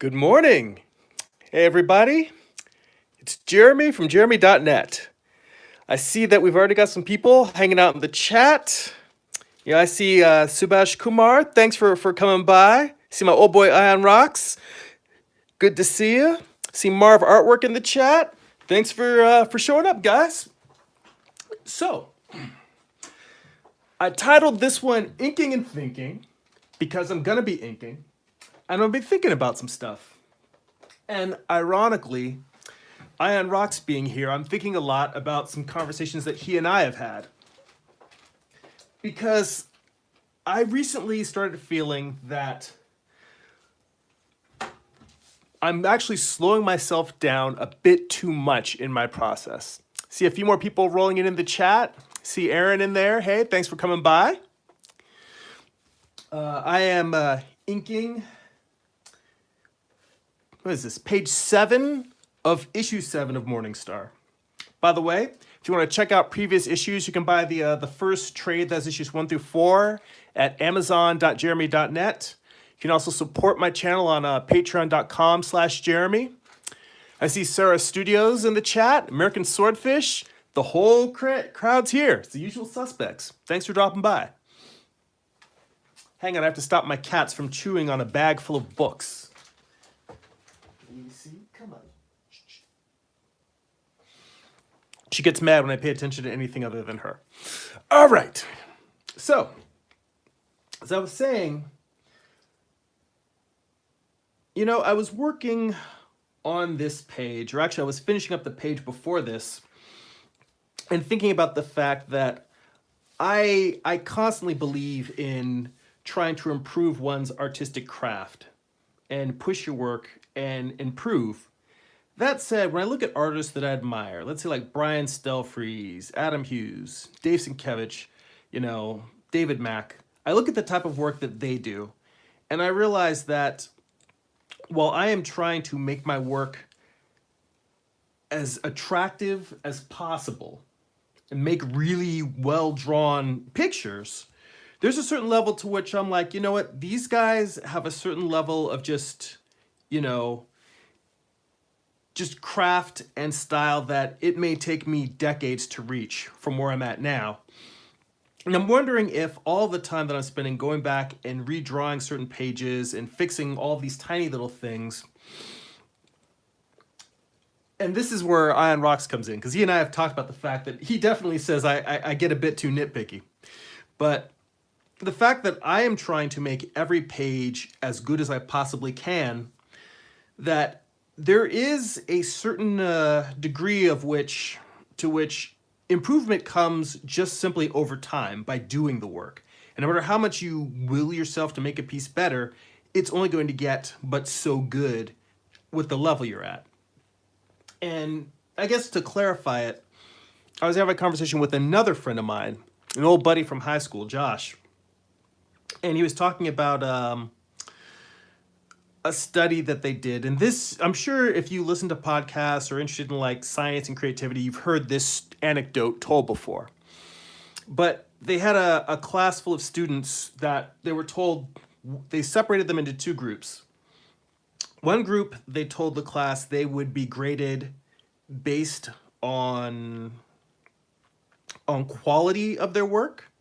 Good morning. Hey, everybody. It's Jeremy from jeremy.net. I see that we've already got some people hanging out in the chat. Yeah, I see Subhash Kumar. Thanks for coming by. See my old boy Ion Rocks. Good to see you. See Marv Artwork in the chat. Thanks for showing up, guys. So, I titled this one Inking and Thinking because I'm going to be inking and I'm going to be thinking about some stuff. And ironically, Ion Rocks being here, I'm thinking a lot about some conversations that he and I have had. Because I recently started feeling that I'm actually slowing myself down a bit too much in my process. See a few more people rolling in the chat. See Aaron in there. Hey, thanks for coming by. I am inking, what is this, page 7 of issue 7 of Morningstar. By the way, if you want to check out previous issues, you can buy the first trade, that's issues 1 through 4, at amazon.jeremy.net. You can also support my channel on patreon.com/Jeremy. I see Sarah Studios in the chat, American Swordfish. The whole crowd's here. It's the usual suspects. Thanks for dropping by. Hang on, I have to stop my cats from chewing on a bag full of books. Easy, come on. She gets mad when I pay attention to anything other than her. All right. So, as I was saying, I was working on this page, or actually I was finishing up the page before this, and thinking about the fact that I constantly believe in trying to improve one's artistic craft and push your work and improve. That said, when I look at artists that I admire, let's say like Brian Stelfreeze, Adam Hughes, Dave Sienkiewicz, David Mack, I look at the type of work that they do, and I realize that while I am trying to make my work as attractive as possible and make really well-drawn pictures, there's a certain level to which I'm like, you know what, these guys have a certain level of just craft and style that it may take me decades to reach from where I'm at now. And I'm wondering if all the time that I'm spending going back and redrawing certain pages and fixing all these tiny little things, and this is where Ion Rocks comes in, because he and I have talked about the fact that he definitely says I get a bit too nitpicky. But the fact that I am trying to make every page as good as I possibly can, that there is a certain degree to which improvement comes just simply over time by doing the work. And no matter how much you will yourself to make a piece better, it's only going to get but so good with the level you're at. And I guess to clarify it, I was having a conversation with another friend of mine, an old buddy from high school, Josh. And he was talking about a study that they did. And this, I'm sure if you listen to podcasts or interested in like science and creativity, you've heard this anecdote told before. But they had a class full of students that they were told, they separated them into two groups. One group, they told the class they would be graded based on quality of their work.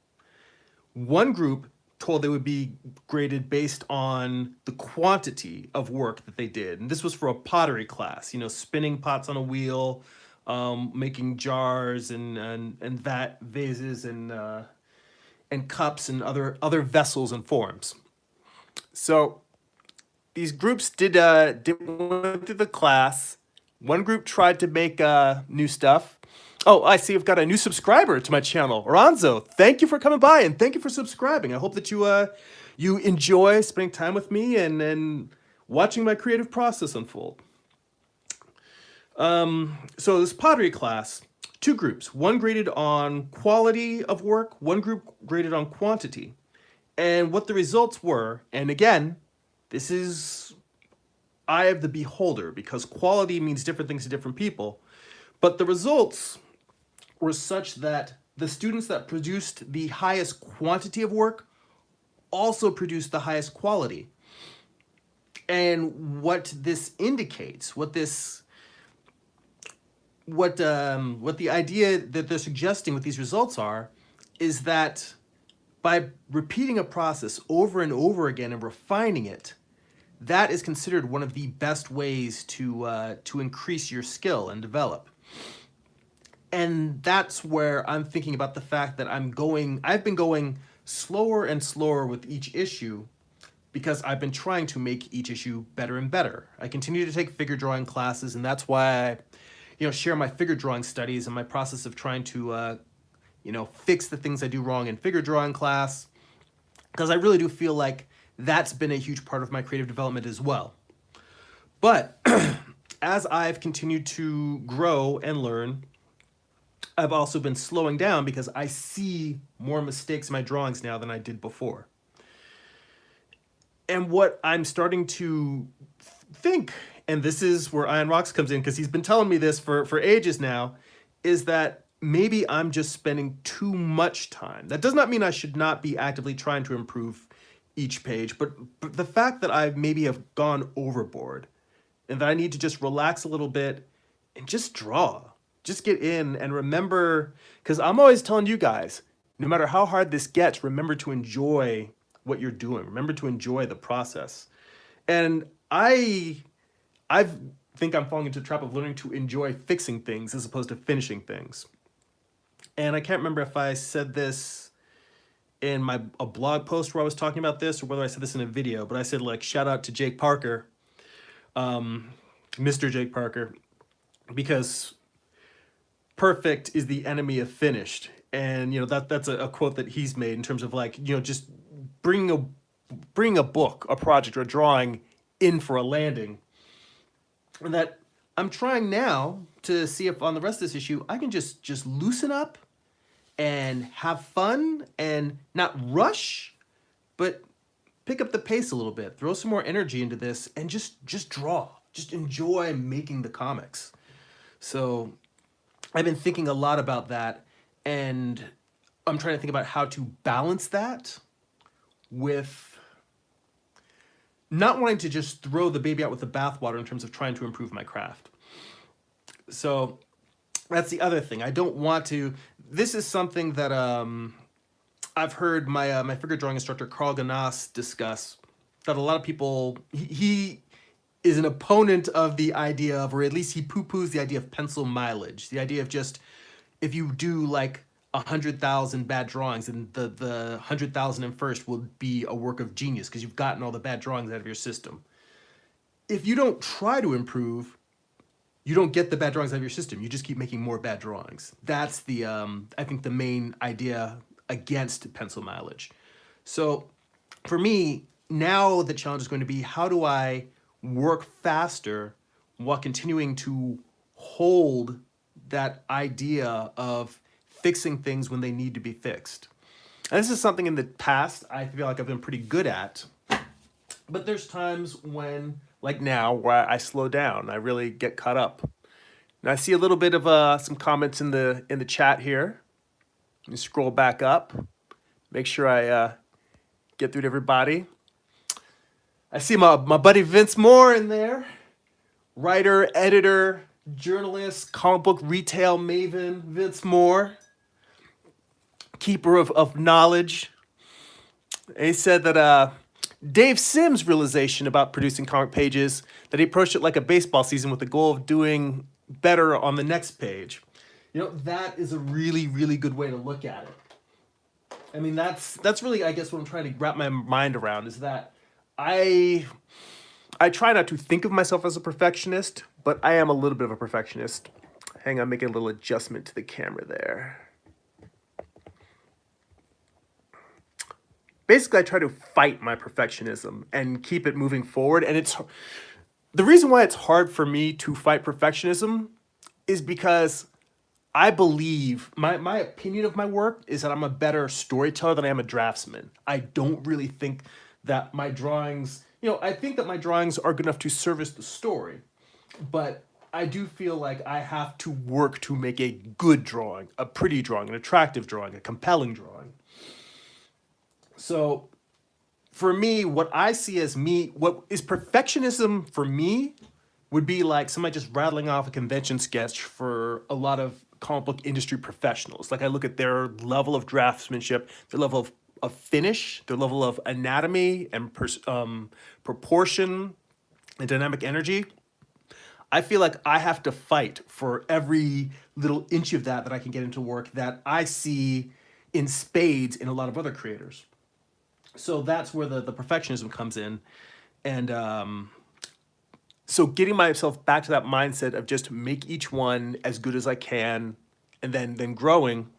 One group told they would be graded based on the quantity of work that they did. And this was for a pottery class, spinning pots on a wheel, making jars and vases and cups and other vessels and forms. So these groups went through the class. One group tried to make new stuff. Oh, I see I've got a new subscriber to my channel, Ronzo. Thank you for coming by and thank you for subscribing. I hope that you enjoy spending time with me and watching my creative process unfold. So this pottery class, two groups. One graded on quality of work, one group graded on quantity. And what the results were, and again, this is eye of the beholder because quality means different things to different people. But the results were such that the students that produced the highest quantity of work also produced the highest quality. And what this indicates, what the idea that they're suggesting with these results are, is that by repeating a process over and over again and refining it, that is considered one of the best ways to increase your skill and develop. And that's where I'm thinking about the fact that I've been going slower and slower with each issue because I've been trying to make each issue better and better. I continue to take figure drawing classes, and that's why I share my figure drawing studies and my process of trying to fix the things I do wrong in figure drawing class, because I really do feel like that's been a huge part of my creative development as well. But as I've continued to grow and learn, I've also been slowing down because I see more mistakes in my drawings now than I did before. And what I'm starting to think, and this is where Ian Rocks comes in because he's been telling me this for ages now, is that maybe I'm just spending too much time. That does not mean I should not be actively trying to improve each page, but the fact that I maybe have gone overboard and that I need to just relax a little bit and just draw. Just get in and remember, because I'm always telling you guys, no matter how hard this gets, remember to enjoy what you're doing. Remember to enjoy the process. And I think I'm falling into the trap of learning to enjoy fixing things as opposed to finishing things. And I can't remember if I said this in a blog post where I was talking about this or whether I said this in a video, but I said, like, shout out to Jake Parker, Mr. Jake Parker, because perfect is the enemy of finished. And that's a quote that he's made in terms of, like, just bring a book, a project, or a drawing in for a landing. And that I'm trying now to see if on the rest of this issue I can just loosen up and have fun and not rush, but pick up the pace a little bit, throw some more energy into this, and just draw. Just enjoy making the comics. So I've been thinking a lot about that, and I'm trying to think about how to balance that with not wanting to just throw the baby out with the bathwater in terms of trying to improve my craft. So that's the other thing. I don't want to. This is something that I've heard my figure drawing instructor Carl Ganas discuss. That a lot of people he is an opponent of the idea of, or at least he poo-poos the idea of pencil mileage. The idea of just if you do like 100,000 bad drawings, and the 100,001st will be a work of genius because you've gotten all the bad drawings out of your system. If you don't try to improve, you don't get the bad drawings out of your system. You just keep making more bad drawings. That's the I think the main idea against pencil mileage. So for me, now the challenge is going to be, how do I work faster while continuing to hold that idea of fixing things when they need to be fixed. And this is something in the past I feel like I've been pretty good at. But there's times when, like now, where I slow down. I really get caught up. And I see a little bit of some comments in the chat here. Let me scroll back up. Make sure I get through to everybody. I see my buddy Vince Moore in there. Writer, editor, journalist, comic book retail maven, Vince Moore. Keeper of knowledge. And he said that Dave Sims' realization about producing comic pages, that he approached it like a baseball season with the goal of doing better on the next page. That is a really, really good way to look at it. I mean, that's really, I guess, what I'm trying to wrap my mind around, is that I try not to think of myself as a perfectionist, but I am a little bit of a perfectionist. Hang on, making a little adjustment to the camera there. Basically, I try to fight my perfectionism and keep it moving forward. And it's the reason why it's hard for me to fight perfectionism is because I believe, my opinion of my work is that I'm a better storyteller than I am a draftsman. I don't really think that my drawings, I think that my drawings are good enough to service the story, but I do feel like I have to work to make a good drawing, a pretty drawing, an attractive drawing, a compelling drawing. So for me, what I see as me, what is perfectionism for me would be like somebody just rattling off a convention sketch for a lot of comic book industry professionals. Like I look at their level of draftsmanship, their level of finish, their level of anatomy and proportion and dynamic energy. I feel like I have to fight for every little inch of that I can get into work that I see in spades in a lot of other creators. So that's where the perfectionism comes in. And so getting myself back to that mindset of just make each one as good as I can and then growing,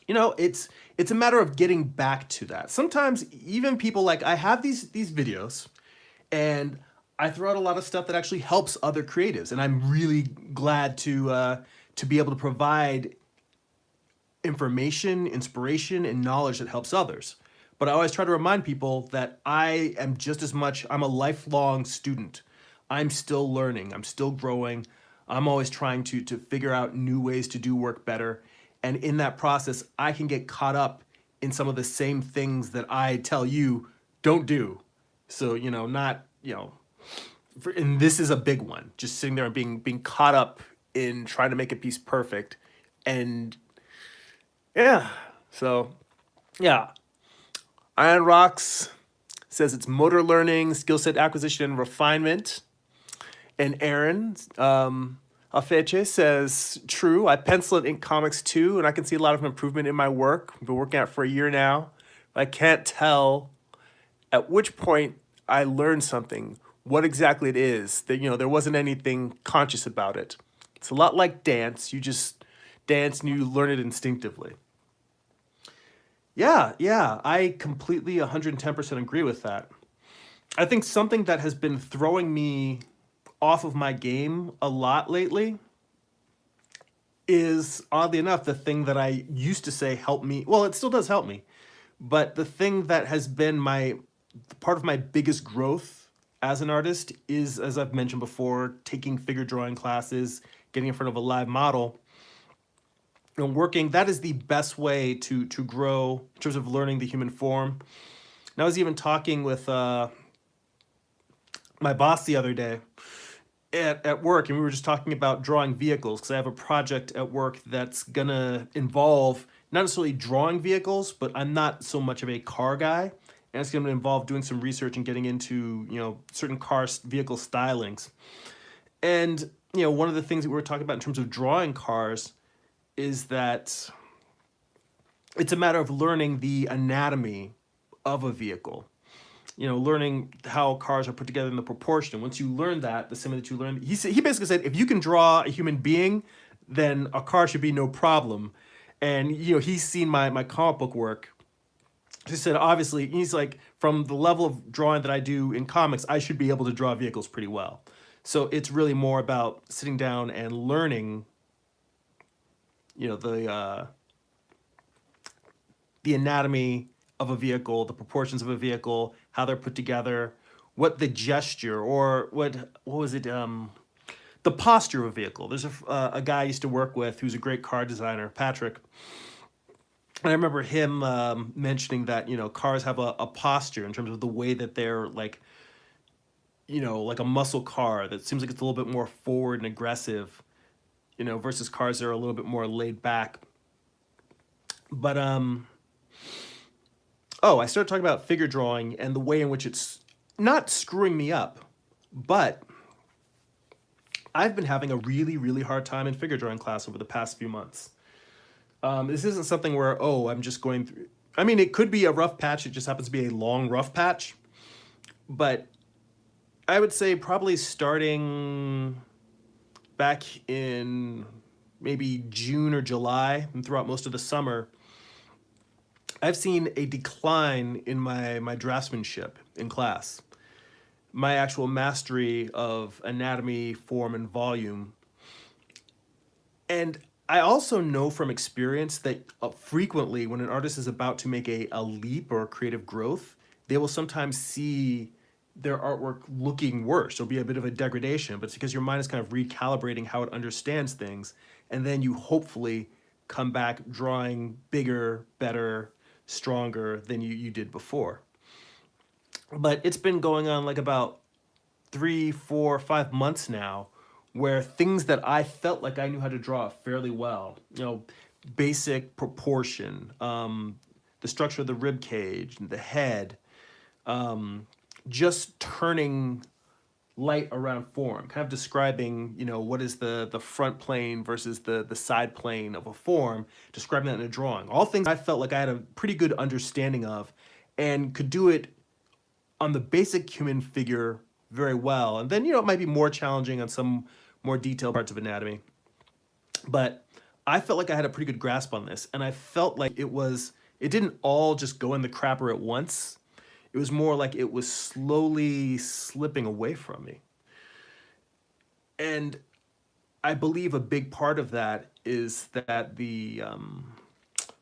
it's a matter of getting back to that. Sometimes even people like I have these videos and I throw out a lot of stuff that actually helps other creatives, and I'm really glad to be able to provide information, inspiration, and knowledge that helps others. But I always try to remind people that I am just as much, I'm a lifelong student. I'm still learning, I'm still growing. I'm always trying to figure out new ways to do work better. And in that process, I can get caught up in some of the same things that I tell you don't do. So, not, and this is a big one, just sitting there and being caught up in trying to make a piece perfect. And yeah, so yeah, Iron Rocks says it's motor learning, skill set acquisition, and refinement. And Aaron Alfeche says, true, I pencil and ink comics too, and I can see a lot of improvement in my work. I've been working at it for a year now. I can't tell at which point I learned something, what exactly it is. That there wasn't anything conscious about it. It's a lot like dance. You just dance and you learn it instinctively. Yeah, I completely 110% agree with that. I think something that has been throwing me off of my game a lot lately is, oddly enough, the thing that I used to say helped me. Well, it still does help me, but the thing that has been part of my biggest growth as an artist is, as I've mentioned before, taking figure drawing classes, getting in front of a live model, and working. That is the best way to grow in terms of learning the human form. And I was even talking with my boss the other day at work, and we were just talking about drawing vehicles because I have a project at work that's gonna involve not necessarily drawing vehicles, but I'm not so much of a car guy, and it's gonna involve doing some research and getting into certain vehicle stylings. And one of the things that we were talking about in terms of drawing cars is that it's a matter of learning the anatomy of a vehicle. Learning how cars are put together in the proportion. Once you learn that, the same way that you learn, he basically said, if you can draw a human being, then a car should be no problem. And he's seen my comic book work. He said, obviously, he's like, from the level of drawing that I do in comics, I should be able to draw vehicles pretty well. So it's really more about sitting down and learning, the anatomy of a vehicle, the proportions of a vehicle, how they're put together, what the gesture or what was it, the posture of a vehicle. There's a guy I used to work with who's a great car designer, Patrick. And I remember him mentioning that cars have a posture in terms of the way that they're like a muscle car that seems like it's a little bit more forward and aggressive, versus cars that are a little bit more laid back. But I started talking about figure drawing and the way in which it's not screwing me up, but I've been having a really, really hard time in figure drawing class over the past few months. This isn't something where, I'm just going through. I mean, it could be a rough patch. It just happens to be a long, rough patch. But I would say probably starting back in maybe June or July and throughout most of the summer, I've seen a decline in my draftsmanship in class. My actual mastery of anatomy, form, and volume. And I also know from experience that frequently when an artist is about to make a leap or a creative growth, they will sometimes see their artwork looking worse. There'll be a bit of a degradation, but it's because your mind is kind of recalibrating how it understands things. And then you hopefully come back drawing bigger, better, stronger than you did before. but it's been going on like about 3, 4, 5 months now, where things that I felt like I knew how to draw fairly well, basic proportion, the structure of the rib cage, the head, just turning light around form, kind of describing, what is the front plane versus the side plane of a form, describing that in a drawing. All things I felt like I had a pretty good understanding of and could do it on the basic human figure very well. And then, it might be more challenging on some more detailed parts of anatomy. But I felt like I had a pretty good grasp on this. And I felt like it didn't all just go in the crapper at once. It was more like it was slowly slipping away from me. And I believe a big part of that is that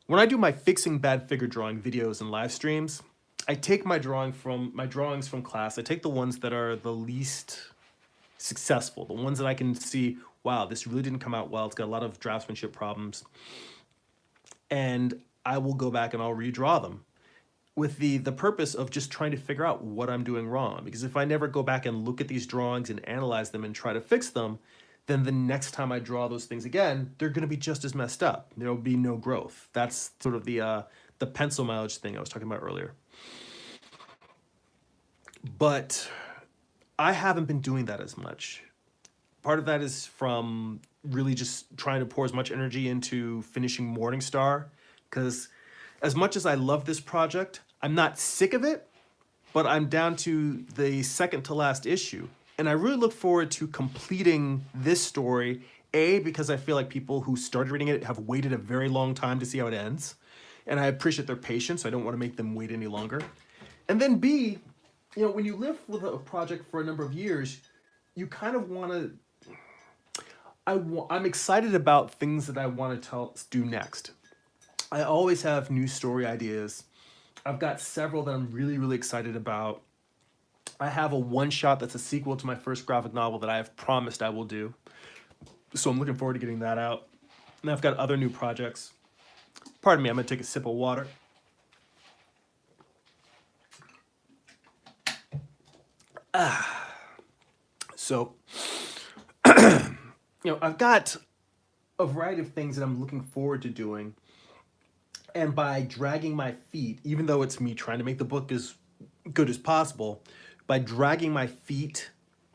when I do my fixing bad figure drawing videos and live streams, I take my drawings from class. I take the ones that are the least successful, the ones that I can see, wow, this really didn't come out well. It's got a lot of draftsmanship problems. And I will go back and I'll redraw them with the purpose of just trying to figure out what I'm doing wrong. Because if I never go back and look at these drawings and analyze them and try to fix them, then the next time I draw those things again, they're going to be just as messed up. There'll be no growth. That's sort of the pencil mileage thing I was talking about earlier. But I haven't been doing that as much. Part of that is from really just trying to pour as much energy into finishing Morningstar, because as much as I love this project, I'm not sick of it, but I'm down to the second to last issue. And I really look forward to completing this story, A, because I feel like people who started reading it have waited a very long time to see how it ends. And I appreciate their patience, so I don't want to make them wait any longer. And then B, when you live with a project for a number of years, you kind of want to... I'm excited about things that I want to do next. I always have new story ideas. I've got several that I'm really, really excited about. I have a one-shot that's a sequel to my first graphic novel that I have promised I will do. So I'm looking forward to getting that out. And I've got other new projects. Pardon me, I'm going to take a sip of water. So, I've got a variety of things that I'm looking forward to doing. And by dragging my feet, even though it's me trying to make the book as good as possible, by dragging my feet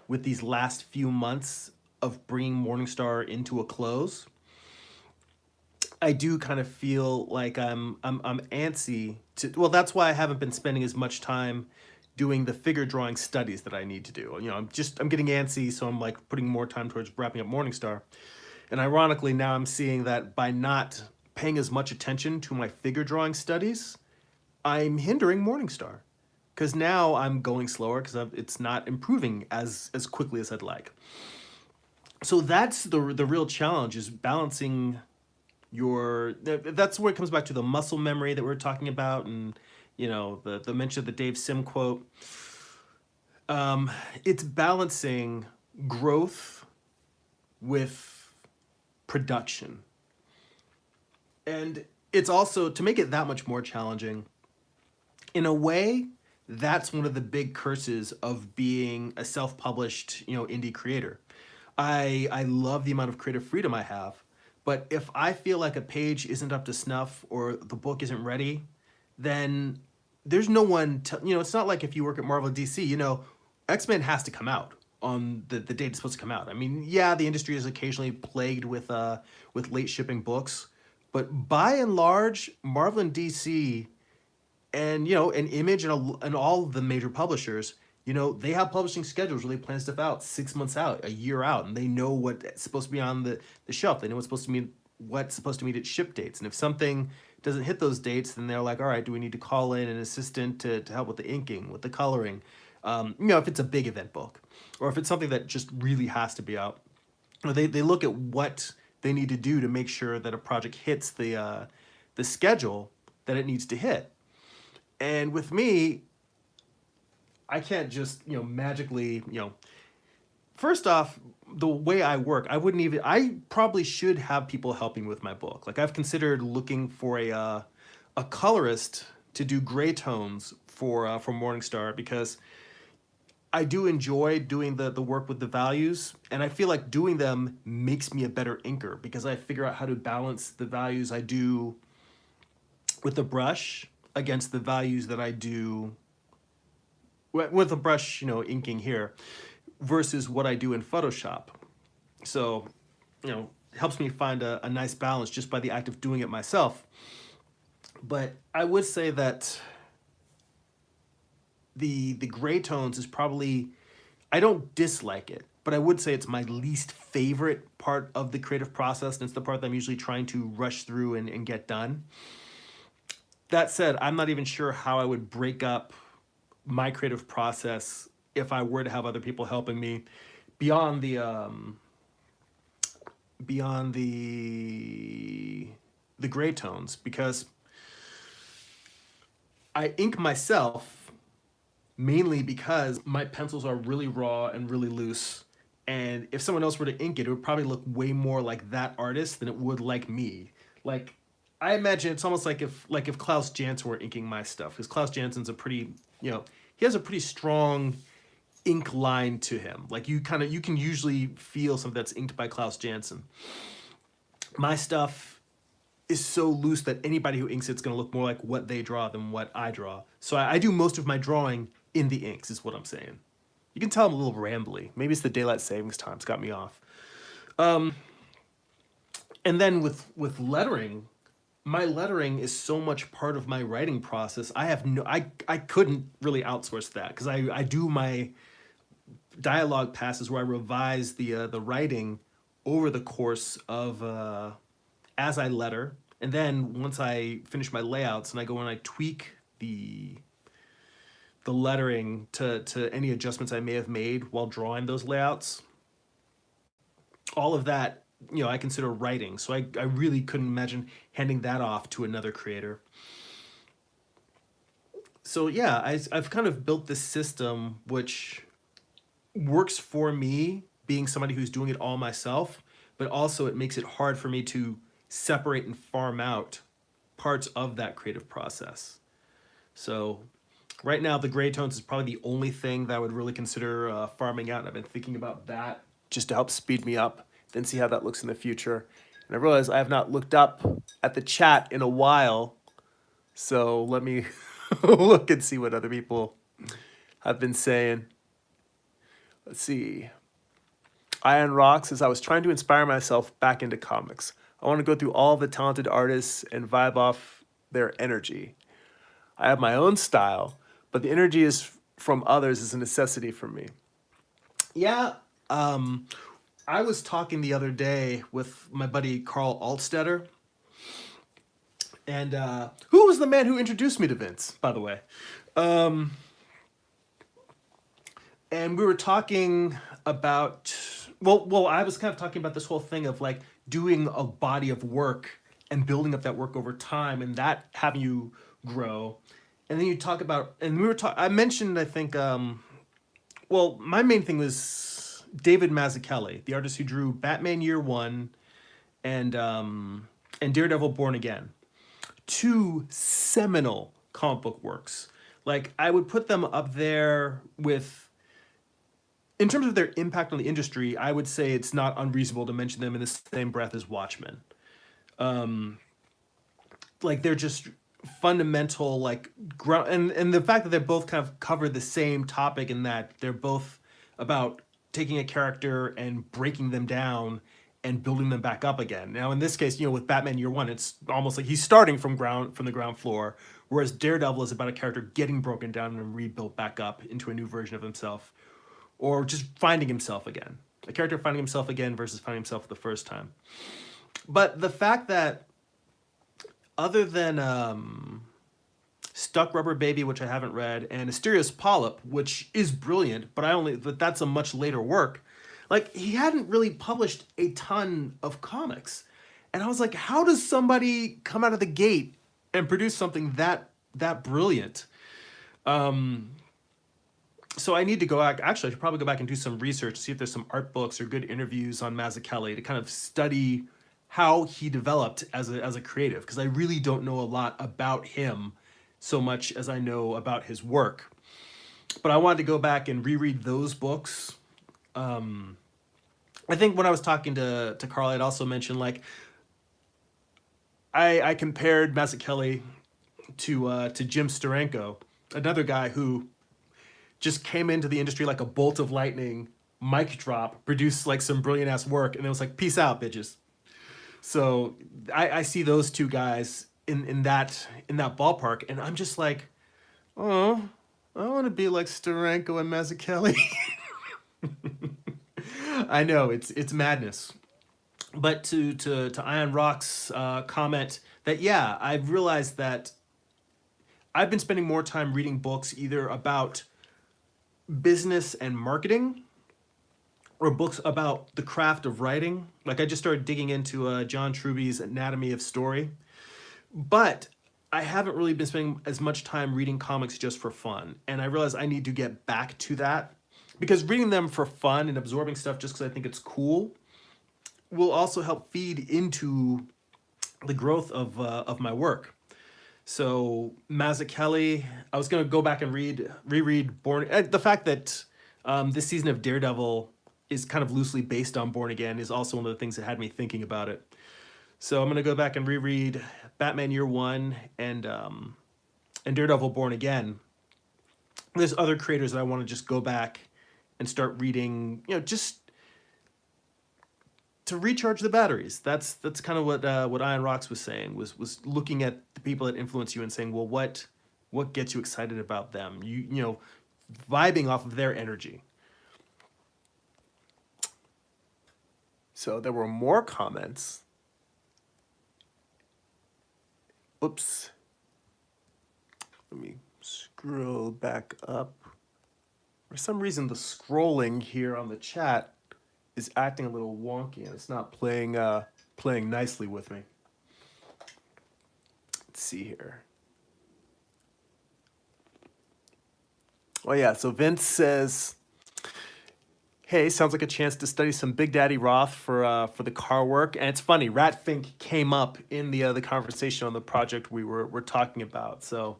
with these last few months of bringing Morningstar into a close, I do kind of feel like I'm antsy to... Well, that's why I haven't been spending as much time doing the figure drawing studies that I need to do. I'm getting antsy, so I'm like putting more time towards wrapping up Morningstar. And ironically, now I'm seeing that by not paying as much attention to my figure drawing studies, I'm hindering Morningstar. Because now I'm going slower because it's not improving as quickly as I'd like. So that's the real challenge, is balancing that's where it comes back to the muscle memory that we were talking about, and the mention of the Dave Sim quote. It's balancing growth with production. And it's also, to make it that much more challenging, in a way, that's one of the big curses of being a self-published, indie creator. I love the amount of creative freedom I have, but if I feel like a page isn't up to snuff or the book isn't ready, then there's no one it's not like if you work at Marvel DC, X-Men has to come out on the date it's supposed to come out. I mean, yeah, the industry is occasionally plagued with late shipping books, but by and large, Marvel and DC and and Image and all the major publishers, they have publishing schedules where they plan stuff out 6 months out, a year out, and they know what's supposed to be on the shelf. They know what's supposed to meet its ship dates. And if something doesn't hit those dates, then they're like, all right, do we need to call in an assistant to help with the inking, with the coloring? If it's a big event book, or if it's something that just really has to be out, they look at what they need to do to make sure that a project hits the schedule that it needs to hit. And with me, I can't just, magically, first off, the way I work, I probably should have people helping with my book. Like, I've considered looking for a colorist to do gray tones for Morningstar, because I do enjoy doing the work with the values, and I feel like doing them makes me a better inker because I figure out how to balance the values I do with the brush against the values that I do with the brush, inking here, versus what I do in Photoshop. So, it helps me find a nice balance just by the act of doing it myself. But I would say that the gray tones is probably, I don't dislike it, but I would say it's my least favorite part of the creative process, and it's the part that I'm usually trying to rush through and get done. That said, I'm not even sure how I would break up my creative process if I were to have other people helping me beyond the gray tones, because I ink myself mainly because my pencils are really raw and really loose. And if someone else were to ink it, it would probably look way more like that artist than it would like me. Like, I imagine it's almost like if Klaus Janson were inking my stuff, because Klaus Janson's a pretty, he has a pretty strong ink line to him. Like you can usually feel something that's inked by Klaus Janson. My stuff is so loose that anybody who inks it's going to look more like what they draw than what I draw. So I do most of my drawing in the inks, is what I'm saying. You can tell I'm a little rambly. Maybe it's the daylight savings time's got me off. And then with lettering, my lettering is so much part of my writing process. I couldn't really outsource that, because I do my dialogue passes where I revise the writing over the course of as I letter, and then once I finish my layouts and I go and I tweak the lettering to any adjustments I may have made while drawing those layouts. All of that, I consider writing. So I really couldn't imagine handing that off to another creator. So yeah, I've kind of built this system which works for me, being somebody who's doing it all myself, but also it makes it hard for me to separate and farm out parts of that creative process. So right now, the gray tones is probably the only thing that I would really consider farming out, and I've been thinking about that just to help speed me up, then see how that looks in the future. And I realize I have not looked up at the chat in a while, so let me look and see what other people have been saying. Let's see. Iron Rock says, I was trying to inspire myself back into comics. I want to go through all the talented artists and vibe off their energy. I have my own style, but the energy is from others is a necessity for me. Yeah, I was talking the other day with my buddy Carl Altstetter, and who was the man who introduced me to Vince, by the way? And we were talking about, well, I was kind of talking about this whole thing of like doing a body of work and building up that work over time, and that having you grow. And then you talk about, and we were talking, I mentioned, I think, well, my main thing was David Mazzucchelli, the artist who drew Batman Year One and Daredevil Born Again. Two seminal comic book works. Like, I would put them up there with, in terms of their impact on the industry, I would say it's not unreasonable to mention them in the same breath as Watchmen. Like, they're just fundamental, like, ground, and the fact that they both kind of cover the same topic, in that they're both about taking a character and breaking them down and building them back up again. Now, in this case, with Batman Year One, it's almost like he's starting from the ground floor, whereas Daredevil is about a character getting broken down and rebuilt back up into a new version of himself, or just finding himself again. A character finding himself again versus finding himself for the first time. But the fact that, other than Stuck Rubber Baby, which I haven't read, and Asterios Polyp, which is brilliant, but that's a much later work. Like, he hadn't really published a ton of comics. And I was like, how does somebody come out of the gate and produce something that brilliant? So I need to go back. Actually, I should probably go back and do some research to see if there's some art books or good interviews on Mazzucchelli to kind of study how he developed as a creative, because I really don't know a lot about him so much as I know about his work. But I wanted to go back and reread those books. I think when I was talking to Carl, I'd also mentioned like I compared Mazzucchelli to Jim Steranko, another guy who just came into the industry like a bolt of lightning, mic drop, produced like some brilliant ass work, and it was like, peace out, bitches. So I see those two guys in that ballpark, and I'm just like, oh, I want to be like Steranko and Mazzucchelli. I know it's madness. But to Ian Rock's comment that yeah, I've realized that I've been spending more time reading books either about business and marketing or books about the craft of writing. Like I just started digging into John Truby's Anatomy of Story, but I haven't really been spending as much time reading comics just for fun. And I realize I need to get back to that because reading them for fun and absorbing stuff just because I think it's cool will also help feed into the growth of my work. So Mazzucchelli, I was gonna go back and reread Born. The fact that this season of Daredevil is kind of loosely based on Born Again is also one of the things that had me thinking about it. So I'm gonna go back and reread Batman Year One and Daredevil Born Again. There's other creators that I want to just go back and start reading. Just to recharge the batteries. That's kind of what Ian Rocks was saying, was looking at the people that influence you and saying, well, what gets you excited about them? Vibing off of their energy. So there were more comments. Oops. Let me scroll back up. For some reason, the scrolling here on the chat is acting a little wonky and it's not playing nicely with me. Let's see here. Oh yeah, so Vince says, hey, sounds like a chance to study some Big Daddy Roth for the car work. And it's funny, Ratfink came up in the conversation on the project we're talking about. So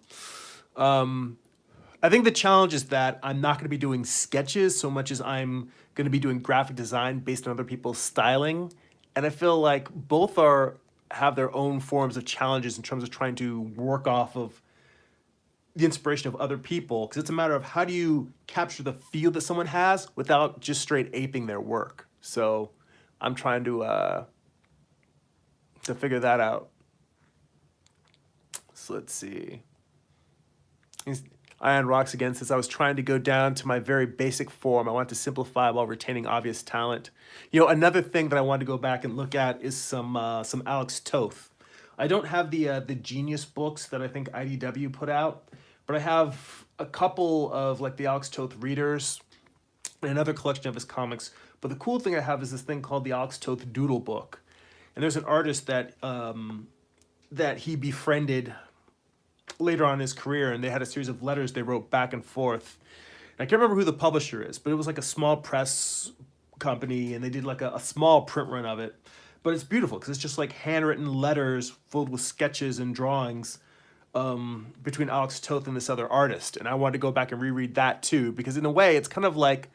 I think the challenge is that I'm not going to be doing sketches so much as I'm going to be doing graphic design based on other people's styling. And I feel like both have their own forms of challenges in terms of trying to work off of the inspiration of other people. Because it's a matter of how do you capture the feel that someone has without just straight aping their work. So I'm trying to figure that out. So let's see. Ian Rocks again says, I was trying to go down to my very basic form. I want to simplify while retaining obvious talent. Another thing that I want to go back and look at is some Alex Toth. I don't have the Genius books that I think IDW put out, but I have a couple of like the Alex Toth readers and another collection of his comics. But the cool thing I have is this thing called the Alex Toth Doodle Book. And there's an artist that he befriended later on in his career, and they had a series of letters they wrote back and forth. And I can't remember who the publisher is, but it was like a small press company, and they did like a small print run of it. But it's beautiful because it's just like handwritten letters filled with sketches and drawings between Alex Toth and this other artist. And I wanted to go back and reread that too, because in a way, it's kind of like,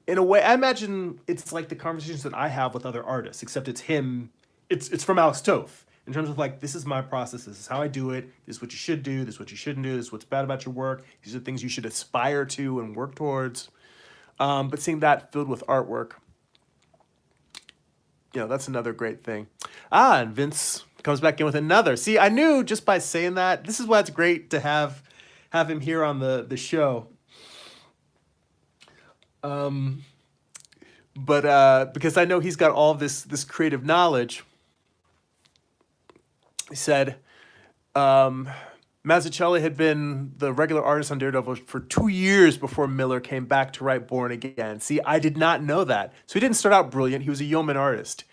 I imagine it's like the conversations that I have with other artists, except it's him, it's from Alex Toth. In terms of like, this is my process, this is how I do it, this is what you should do, this is what you shouldn't do, this is what's bad about your work, these are things you should aspire to and work towards. But seeing that filled with artwork, that's another great thing. And Vince comes back in with another. See, I knew just by saying that, this is why it's great to have him here on the show. But because I know he's got all this creative knowledge. He said, Mazzucchelli had been the regular artist on Daredevil for 2 years before Miller came back to write Born Again. See, I did not know that. So he didn't start out brilliant. He was a yeoman artist.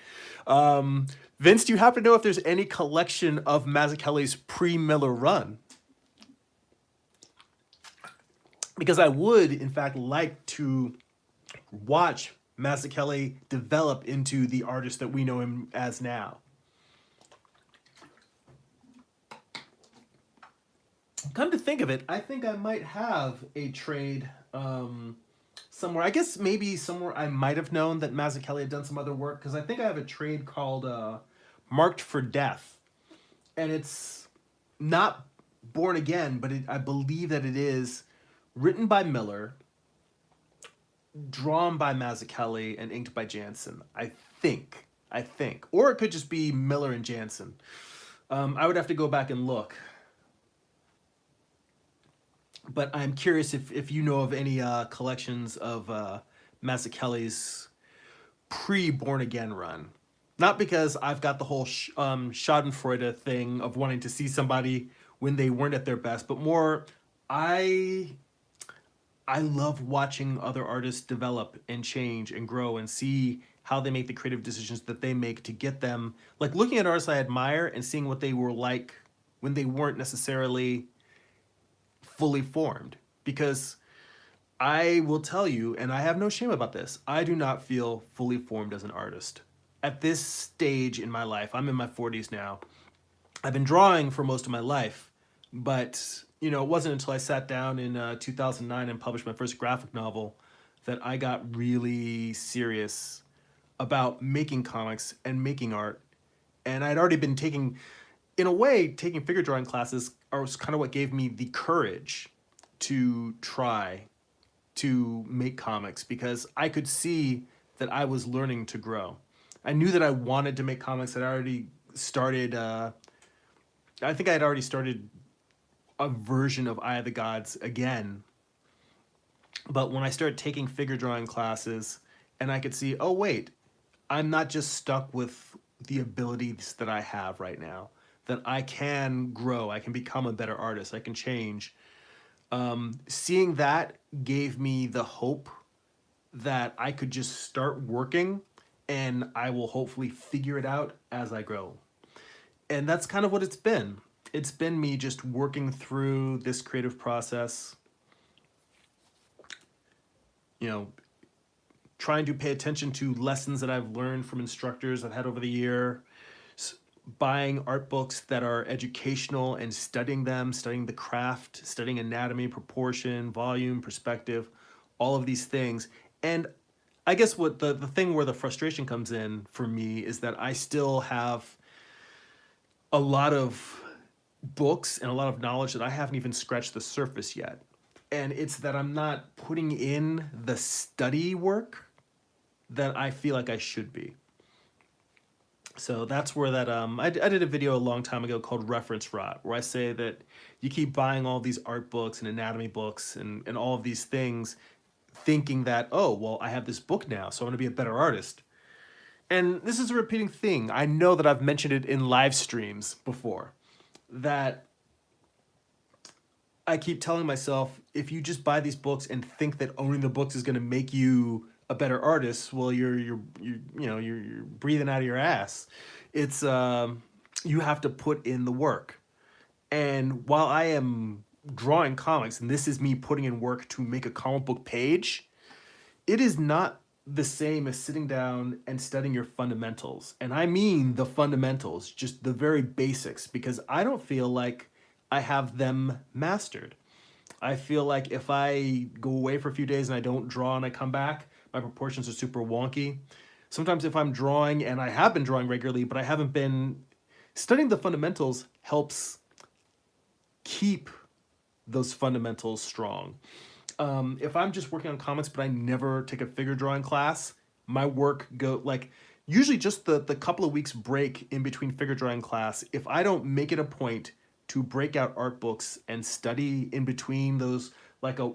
Vince, do you happen to know if there's any collection of Mazzucchelli's pre-Miller run? Because I would, in fact, like to watch Mazzucchelli develop into the artist that we know him as now. Come to think of it, I think I might have a trade somewhere. I guess maybe somewhere I might have known that Mazzucchelli had done some other work, because I think I have a trade called Marked for Death. And it's not Born Again, but I believe that it is written by Miller, drawn by Mazzucchelli, and inked by Janson. I think. Or it could just be Miller and Janson. I would have to go back and look. But I'm curious if you know of any collections of Mazzucchelli's pre-Born Again run. Not because I've got the whole Schadenfreude thing of wanting to see somebody when they weren't at their best, but more I love watching other artists develop and change and grow and see how they make the creative decisions that they make to get them, like looking at artists I admire and seeing what they were like when they weren't necessarily fully formed. Because I will tell you, and I have no shame about this, I do not feel fully formed as an artist. At this stage in my life, I'm in my 40s now. I've been drawing for most of my life, but you know, it wasn't until I sat down in 2009 and published my first graphic novel that I got really serious about making comics and making art. And I'd already been taking, in a way, taking figure drawing classes was kind of what gave me the courage to try to make comics, because I could see that I was learning to grow. I knew that I wanted to make comics. I'd already started, I think I had already started a version of Eye of the Gods again. But when I started taking figure drawing classes and I could see, oh, wait, I'm not just stuck with the abilities that I have right now, that I can grow, I can become a better artist, I can change. Seeing that gave me the hope that I could just start working and I will hopefully figure it out as I grow. And that's kind of what it's been. It's been me just working through this creative process, you know, trying to pay attention to lessons that I've learned from instructors I've had over the year, buying art books that are educational and studying them, studying the craft, studying anatomy, proportion, volume, perspective, all of these things. And I guess what the thing where the frustration comes in for me is that I still have a lot of books and a lot of knowledge that I haven't even scratched the surface yet. And it's that I'm not putting in the study work that I feel like I should be. So that's where that, I did a video a long time ago called Reference Rot, where I say that you keep buying all these art books and anatomy books and all of these things, thinking that, oh, well, I have this book now, so I'm gonna be a better artist. And this is a repeating thing. I know that I've mentioned it in live streams before, that I keep telling myself, if you just buy these books and think that owning the books is gonna make you a better artist, well, you're breathing out of your ass. It's you have to put in the work. And while I am drawing comics, and this is me putting in work to make a comic book page, it is not the same as sitting down and studying your fundamentals. And I mean the fundamentals, just the very basics, because I don't feel like I have them mastered. I feel like if I go away for a few days and I don't draw and I come back, my proportions are super wonky. Sometimes if I'm drawing, and I have been drawing regularly, but I haven't been, studying the fundamentals helps keep those fundamentals strong. If I'm just working on comics but I never take a figure drawing class, my work go like usually just the couple of weeks break in between figure drawing class. If I don't make it a point to break out art books and study in between those, like a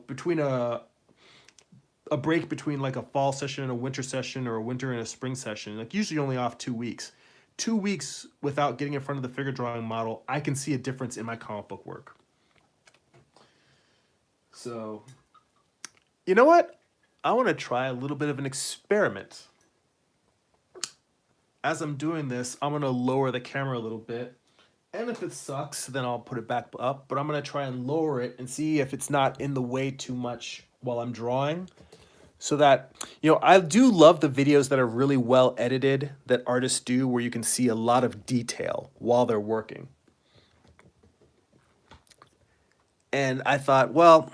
break between like a fall session and a winter session, or a winter and a spring session, like usually only off 2 weeks. 2 weeks without getting in front of the figure drawing model, I can see a difference in my comic book work. So, you know what? I want to try a little bit of an experiment. As I'm doing this, I'm going to lower the camera a little bit. And if it sucks, then I'll put it back up. But I'm going to try and lower it and see if it's not in the way too much while I'm drawing. So that, you know, I do love the videos that are really well edited that artists do, where you can see a lot of detail while they're working. And I thought, well,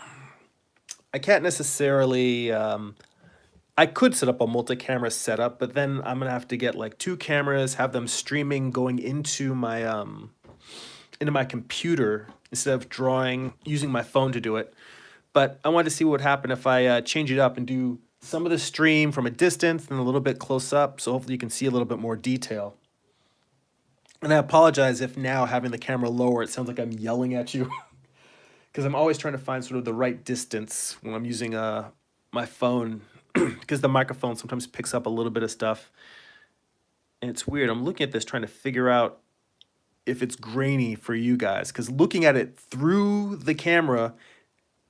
I can't necessarily. I could set up a multi-camera setup, but then I'm gonna have to get like two cameras, have them streaming going into my computer instead of drawing using my phone to do it. But I wanted to see what would happen if I change it up and do some of the stream from a distance and a little bit close up, so hopefully you can see a little bit more detail. And I apologize if now having the camera lower, it sounds like I'm yelling at you, because I'm always trying to find sort of the right distance when I'm using my phone, because the microphone sometimes picks up a little bit of stuff. And it's weird. I'm looking at this trying to figure out if it's grainy for you guys, because looking at it through the camera,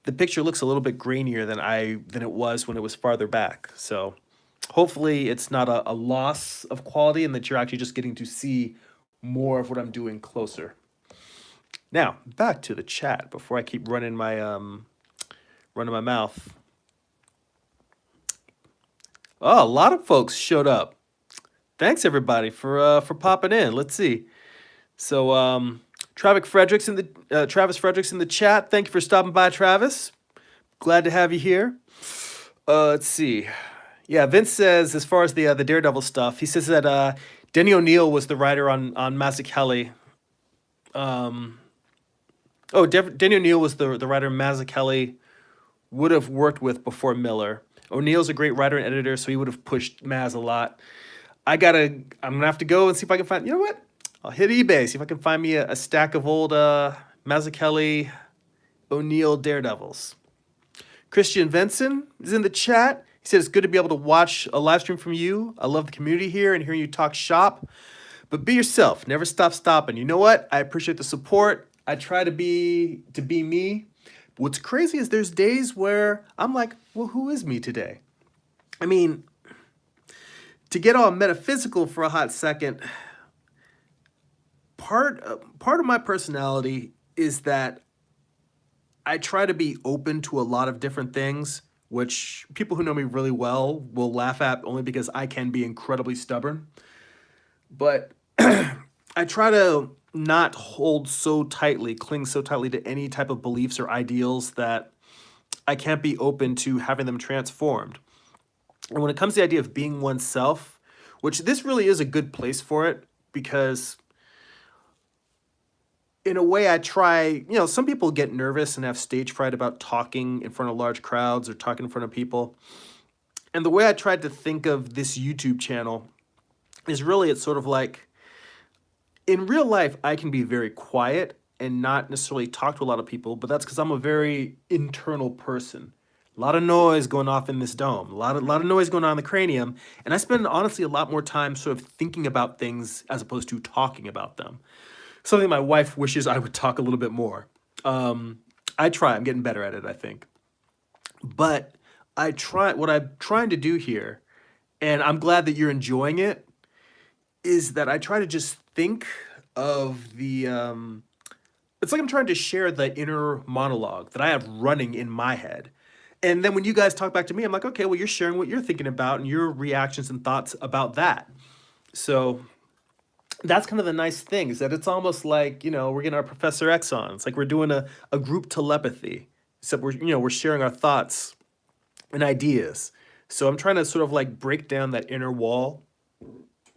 the picture looks a little bit grainier than it was when it was farther back. So hopefully it's not a loss of quality and that you're actually just getting to see more of what I'm doing closer. Now, back to the chat before I keep running my mouth. Oh, a lot of folks showed up. Thanks everybody for popping in. Let's see. So Travis Fredericks in the chat. Thank you for stopping by, Travis. Glad to have you here. Let's see. Yeah, Vince says as far as the Daredevil stuff, he says that Denny O'Neil was the writer on Mazzucchelli. Denny O'Neil was the writer Mazzucchelli would have worked with before Miller. O'Neill's a great writer and editor, so he would have pushed Maz a lot. I'm gonna have to go and see if I can find. You know what? I'll hit eBay, see if I can find me a stack of old Mazzucchelli O'Neil Daredevils. Christian Venson is in the chat. He said it's good to be able to watch a live stream from you. I love the community here and hearing you talk shop. But be yourself. Never stop stopping. You know what? I appreciate the support. I try to be me. What's crazy is there's days where I'm like, well, who is me today? I mean, to get all metaphysical for a hot second, part of my personality is that I try to be open to a lot of different things, which people who know me really well will laugh at only because I can be incredibly stubborn. But I try to not cling so tightly to any type of beliefs or ideals that I can't be open to having them transformed. And when it comes to the idea of being oneself, which this really is a good place for it, because in a way I try, some people get nervous and have stage fright about talking in front of large crowds or talking in front of people. And the way I tried to think of this YouTube channel is really, it's sort of like, in real life, I can be very quiet and not necessarily talk to a lot of people, but that's because I'm a very internal person. A lot of noise going off in this dome, a lot of noise going on in the cranium, and I spend honestly a lot more time sort of thinking about things as opposed to talking about them. Something my wife wishes I would talk a little bit more. I try, I'm getting better at it, I think. But what I'm trying to do here, and I'm glad that you're enjoying it, is that I try to just think of it's like I'm trying to share the inner monologue that I have running in my head. And then when you guys talk back to me, I'm like, okay, well, you're sharing what you're thinking about and your reactions and thoughts about that. So that's kind of the nice thing, is that it's almost like, we're getting our Professor X on. It's like we're doing a group telepathy, except we're sharing our thoughts and ideas. So I'm trying to sort of like break down that inner wall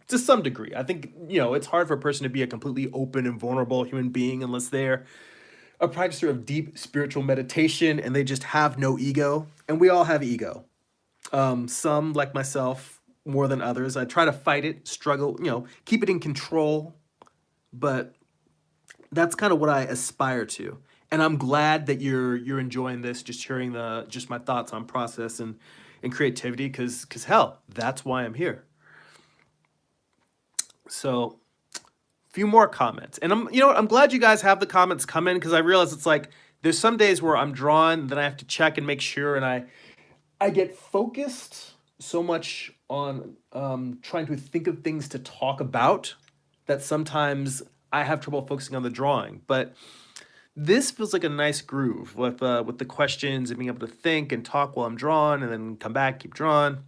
to some degree. I think, it's hard for a person to be a completely open and vulnerable human being unless they're a practicer of deep spiritual meditation and they just have no ego. And we all have ego. Some, like myself, more than others. I try to fight it, struggle, keep it in control. But that's kind of what I aspire to. And I'm glad that you're enjoying this, just hearing just my thoughts on process and creativity, because hell, that's why I'm here. So, a few more comments. And I'm glad you guys have the comments come in, because I realize it's like there's some days where I'm drawn, then I have to check and make sure, and I get focused so much on trying to think of things to talk about that sometimes I have trouble focusing on the drawing. But this feels like a nice groove with the questions and being able to think and talk while I'm drawing, and then come back, keep drawing.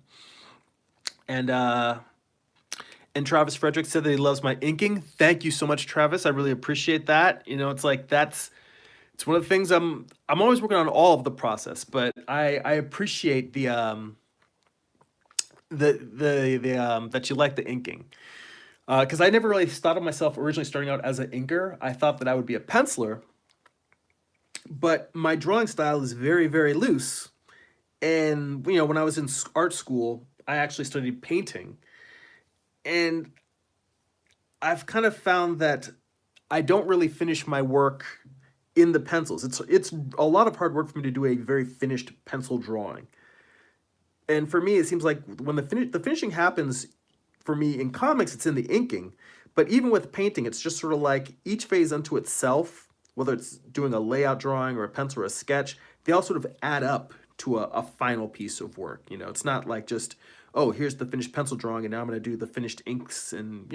And Travis Frederick said that he loves my inking. Thank you so much, Travis. I really appreciate that. It's like it's It's one of the things I'm always working on all of the process, but I appreciate the that you like the inking. Because I never really thought of myself originally starting out as an inker. I thought that I would be a penciler, but my drawing style is very, very loose. And when I was in art school, I actually studied painting, and I've kind of found that I don't really finish my work in the pencils. It's a lot of hard work for me to do a very finished pencil drawing. And for me, it seems like when the finishing happens for me in comics, it's in the inking. But even with painting, it's just sort of like each phase unto itself, whether it's doing a layout drawing or a pencil or a sketch, they all sort of add up to a final piece of work. It's not like just, oh, here's the finished pencil drawing, and now I'm going to do the finished inks, and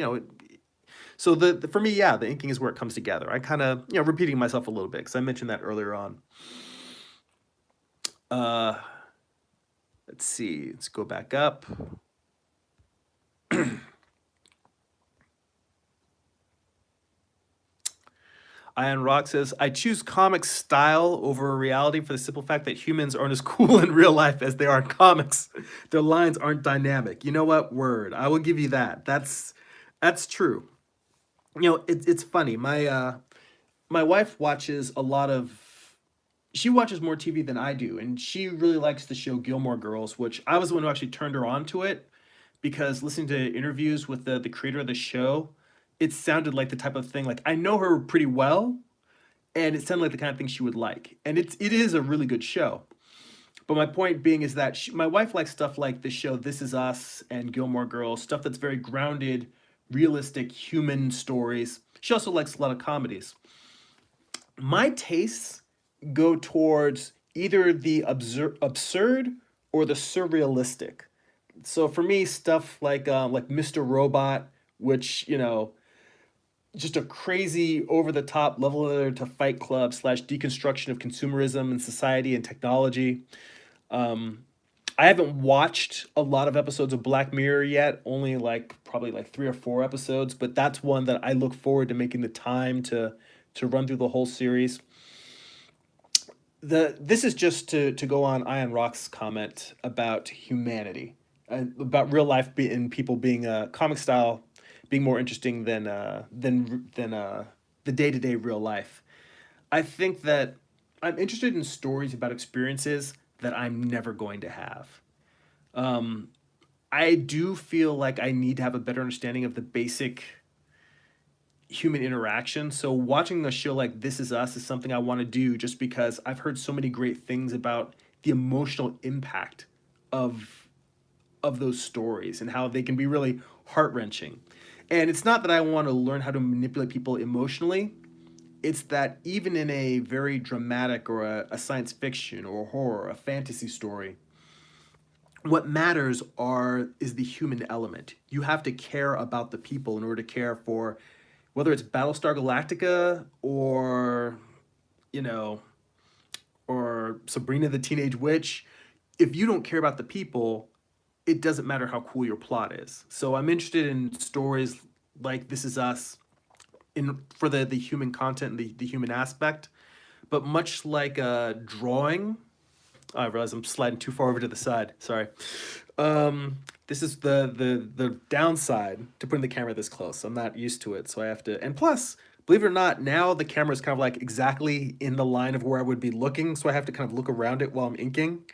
so for me, yeah, the inking is where it comes together. I kind of repeating myself a little bit because I mentioned that earlier on. Uh, let's see. Let's go back up. Ian Rock says, I choose comic style over reality for the simple fact that humans aren't as cool in real life as they are in comics. Their lines aren't dynamic. You know what? Word. I will give you that. That's true. It's funny. My wife watches a lot of she watches more TV than I do, and she really likes the show Gilmore Girls, which I was the one who actually turned her on to it because listening to interviews with the creator of the show, it sounded like the type of thing like I know her pretty well, and it sounded like the kind of thing she would like, and it is a really good show. But my point being is that my wife likes stuff like the show This Is Us and Gilmore Girls, stuff that's very grounded, realistic human stories. She also likes a lot of comedies. My tastes go towards either the absurd or the surrealistic. So for me, stuff like Mr. Robot, which just a crazy over the top level to Fight Club / deconstruction of consumerism and society and technology. I haven't watched a lot of episodes of Black Mirror yet, only probably 3 or 4 episodes, but that's one that I look forward to making the time to run through the whole series. This is just to go on Ian Rock's comment about humanity, about real life and people being comic style being more interesting than the day-to-day real life. I think that I'm interested in stories about experiences that I'm never going to have. Um, I do feel like I need to have a better understanding of the basic human interaction. So watching a show like This Is Us is something I want to do just because I've heard so many great things about the emotional impact of those stories and how they can be really heart-wrenching. And it's not that I want to learn how to manipulate people emotionally. It's that even in a very dramatic or a science fiction or horror, a fantasy story, what matters is the human element. You have to care about the people in order to care for whether it's Battlestar Galactica or you know or Sabrina the Teenage Witch. If you don't care about the people, it doesn't matter how cool your plot is. So I'm interested in stories like This Is Us for the human content and the human aspect. But much like drawing, oh, I realize I'm sliding too far over to the side. Sorry. This is the downside to putting the camera this close. I'm not used to it, so I have to. And plus, believe it or not, now the camera is kind of like exactly in the line of where I would be looking, so I have to kind of look around it while I'm inking.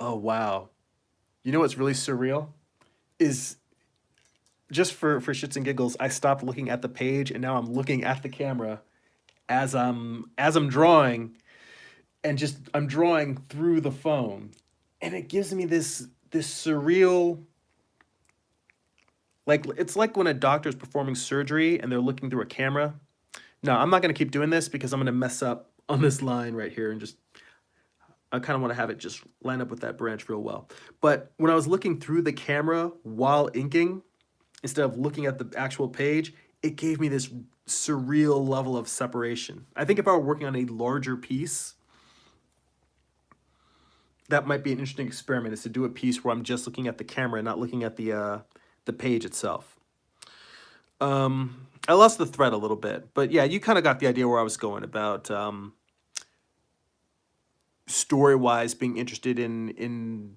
Oh wow! You know what's really surreal is just for shits and giggles, I stopped looking at the page and now I'm looking at the camera as I'm drawing, and just I'm drawing through the phone, and it gives me this surreal, like it's like when a doctor's performing surgery and they're looking through a camera. No, I'm not gonna keep doing this because I'm gonna mess up on this line right here, and just I kind of want to have it just line up with that branch real well. But when I was looking through the camera while inking, instead of looking at the actual page, it gave me this surreal level of separation. I think if I were working on a larger piece, that might be an interesting experiment, is to do a piece where I'm just looking at the camera and not looking at the page itself. I lost the thread a little bit, but yeah, you kind of got the idea where I was going about story-wise being interested in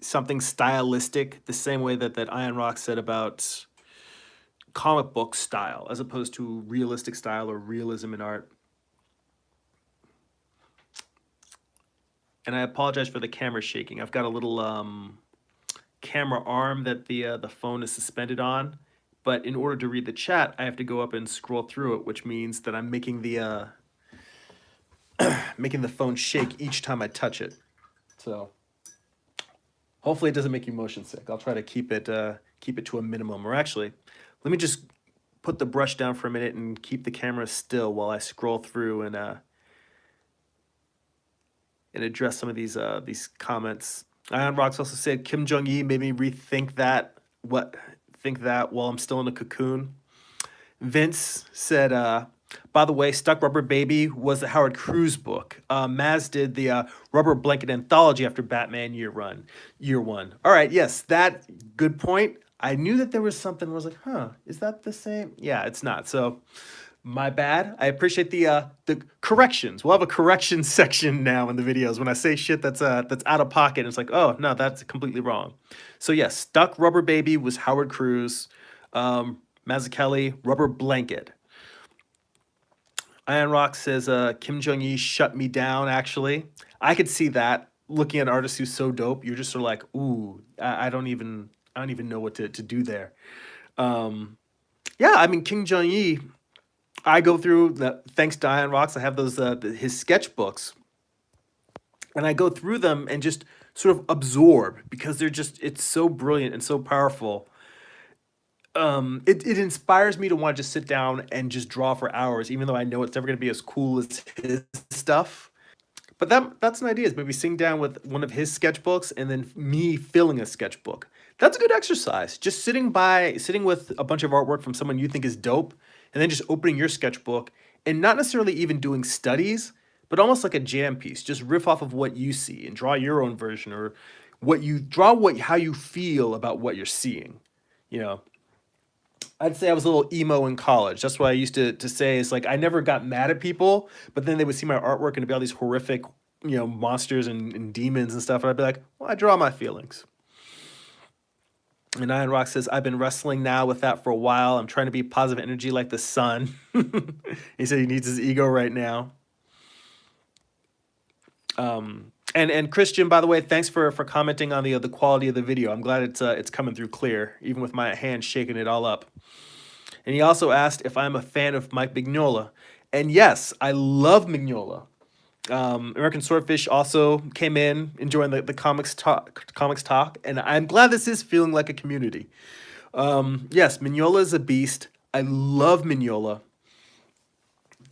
something stylistic, the same way that Iron Rock said about comic book style, as opposed to realistic style or realism in art. And I apologize for the camera shaking. I've got a little camera arm that the phone is suspended on, but in order to read the chat, I have to go up and scroll through it, which means that I'm making the making the phone shake each time I touch it. So hopefully it doesn't make you motion sick. I'll try to keep it to a minimum. Or actually, let me just put the brush down for a minute and keep the camera still while I scroll through and address some of these comments. Iron Rocks also said Kim Jong-il made me rethink that while I'm still in a cocoon. Vince said, by the way, Stuck Rubber Baby was the Howard Cruz book. Maz did the Rubber Blanket Anthology after Batman Year One. All right, yes, that good point. I knew that there was something. I was like, huh, is that the same? Yeah, it's not. So my bad. I appreciate the corrections. We'll have a correction section now in the videos when I say shit that's out of pocket. It's like, oh no, that's completely wrong. So yes, Stuck Rubber Baby was Howard Cruz. Mazzucchelli, Rubber Blanket. Iron Rock says Kim Jong-il shut me down. Actually, I could see that. Looking at an artist who's so dope, you're just sort of like, ooh, I don't even know what to do there. Yeah, I mean, Kim Jong-il. I go through thanks to Iron Rocks. I have those his sketchbooks, and I go through them and just sort of absorb because it's so brilliant and so powerful. It inspires me to want to just sit down and just draw for hours, even though I know it's never going to be as cool as his stuff. But that's an idea, is maybe sitting down with one of his sketchbooks and then me filling a sketchbook. That's a good exercise. Just sitting with a bunch of artwork from someone you think is dope, and then just opening your sketchbook and not necessarily even doing studies, but almost like a jam piece. Just riff off of what you see and draw your own version, or how you feel about what you're seeing. You know, I'd say I was a little emo in college. That's what I used to say, is like I never got mad at people, but then they would see my artwork and it'd be all these horrific, monsters and demons and stuff, and I'd be like, well, I draw my feelings. And Iron Rock says, I've been wrestling now with that for a while. I'm trying to be positive energy like the sun. He said he needs his ego right now. And Christian, by the way, thanks for commenting on the quality of the video. I'm glad it's coming through clear, even with my hand shaking it all up. And he also asked if I'm a fan of Mike Mignola. And yes, I love Mignola. American Swordfish also came in enjoying the comics talk, and I'm glad this is feeling like a community. Yes, Mignola is a beast. I love Mignola.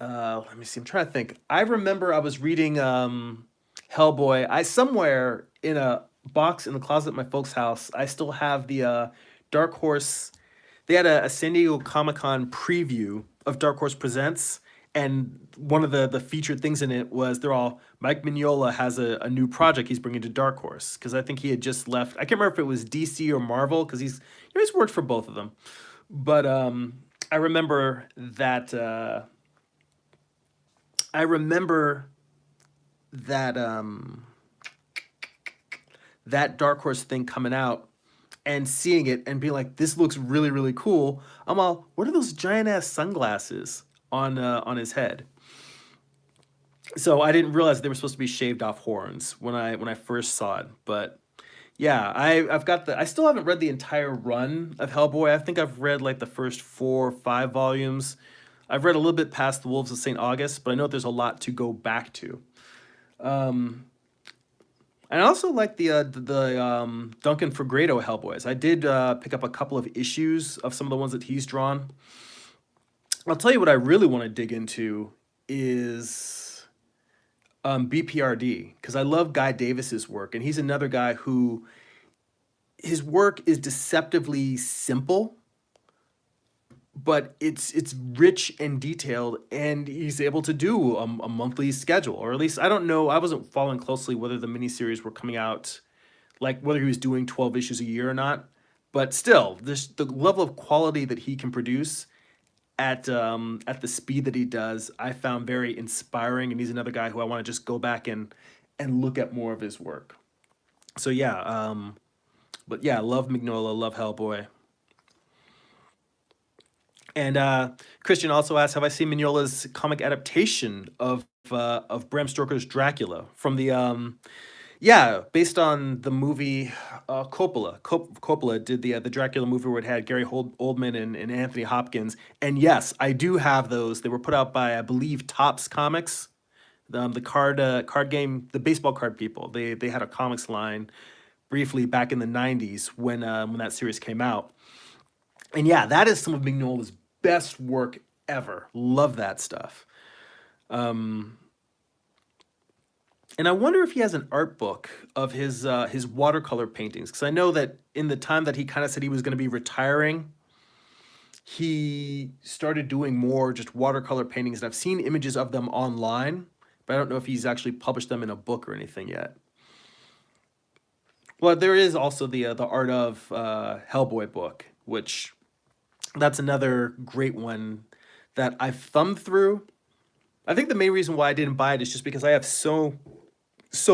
Let me see. I'm trying to think. I remember I was reading Hellboy. I somewhere in a box in the closet at my folks' house, I still have the Dark Horse. They had a San Diego Comic-Con preview of Dark Horse Presents, and one of the featured things in it was Mike Mignola has a new project he's bringing to Dark Horse, because I think he had just left. I can't remember if it was DC or Marvel, because he's worked for both of them. But I remember that that Dark Horse thing coming out and seeing it and being like, this looks really, really cool. I'm all, what are those giant ass sunglasses on his head? So I didn't realize they were supposed to be shaved off horns when I first saw it. But yeah, I still haven't read the entire run of Hellboy. I think I've read like the first 4 or 5 volumes. I've read a little bit past The Wolves of St. August, but I know there's a lot to go back to. And I also like the Duncan Fegredo Hellboys. I did pick up a couple of issues of some of the ones that he's drawn. I'll tell you what I really want to dig into is BPRD, because I love Guy Davis's work, and he's another guy who his work is deceptively simple, but it's rich and detailed, and he's able to do a monthly schedule, or at least, I don't know, I wasn't following closely whether the miniseries were coming out, like whether he was doing 12 issues a year or not, but still, this the level of quality that he can produce at the speed that he does, I found very inspiring, and he's another guy who I want to just go back and look at more of his work. So yeah, but yeah, love Mignola, love Hellboy. And Christian also asked, "Have I seen Mignola's comic adaptation of Bram Stoker's Dracula from the yeah, based on the movie Coppola. Coppola did the Dracula movie where it had Gary Oldman and Anthony Hopkins. And yes, I do have those. They were put out by I believe Topps Comics, the card game, the baseball card people. They had a comics line briefly back in the '90s when that series came out. And yeah, that is some of Mignola's best work ever. Love that stuff. Um, and I wonder if he has an art book of his watercolor paintings, because I know that in the time that he kind of said he was going to be retiring, he started doing more just watercolor paintings, and I've seen images of them online, but I don't know if he's actually published them in a book or anything yet. Well, there is also the Art of Hellboy book, which that's another great one that I've thumbed through. I think the main reason why I didn't buy it is just because I have so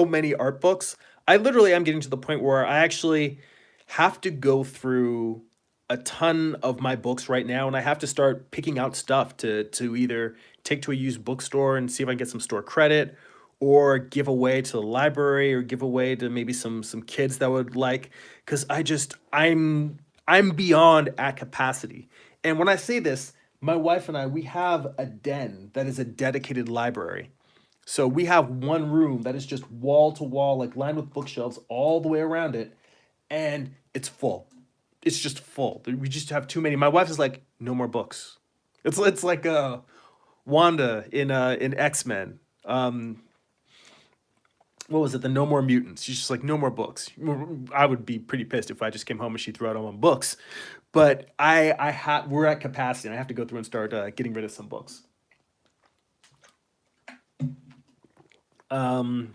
many art books. I literally am getting to the point where I actually have to go through a ton of my books right now, and I have to start picking out stuff to either take to a used bookstore and see if I can get some store credit, or give away to the library, or give away to maybe some kids that would like, because I'm beyond at capacity. And when I say this, my wife and I, we have a den that is a dedicated library. So we have one room that is just wall to wall, like lined with bookshelves all the way around it, and it's full. It's just full. We just have too many. My wife is like, no more books. It's like Wanda in X-Men. What was it? The No More Mutants. She's just like, no more books. I would be pretty pissed if I just came home and she threw out all my books. But we're at capacity, and I have to go through and start getting rid of some books. Um,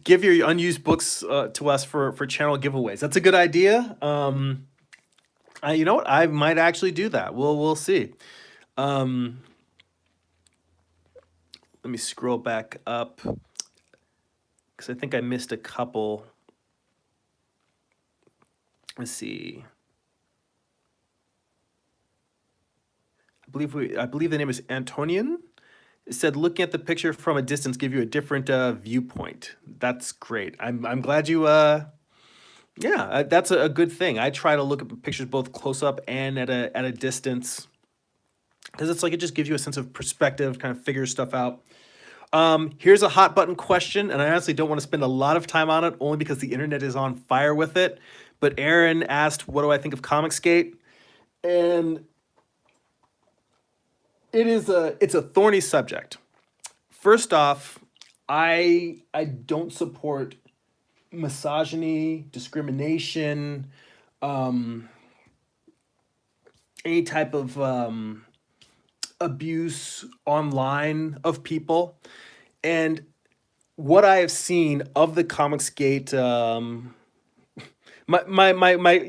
give your unused books to us for channel giveaways. That's a good idea. You know what? I might actually do that. We'll see. Um, Let me scroll back up because I think I missed a couple. Let's see. I believe the name is Antonian. It said, looking at the picture from a distance give you a different viewpoint. That's great. I'm glad you yeah, that's a good thing. I try to look at pictures both close up and at a distance, because it's like it just gives you a sense of perspective, kind of figures stuff out. Here's a hot button question, and I honestly don't want to spend a lot of time on it, only because the internet is on fire with it. But Aaron asked, what do I think of Comicsgate? And it's a thorny subject. First off, I don't support misogyny, discrimination, any type of abuse online of people. And what I have seen of the Comicsgate,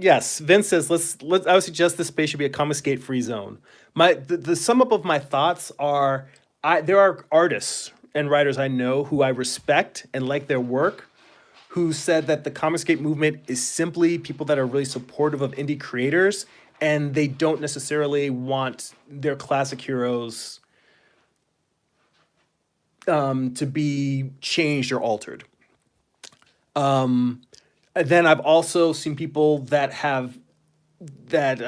yes, Vince says I would suggest this space should be a Comicsgate free zone. The sum up of my thoughts are, there are artists and writers I know who I respect and like their work, who said that the Comicsgate movement is simply people that are really supportive of indie creators, and they don't necessarily want their classic heroes to be changed or altered. And then I've also seen people that have that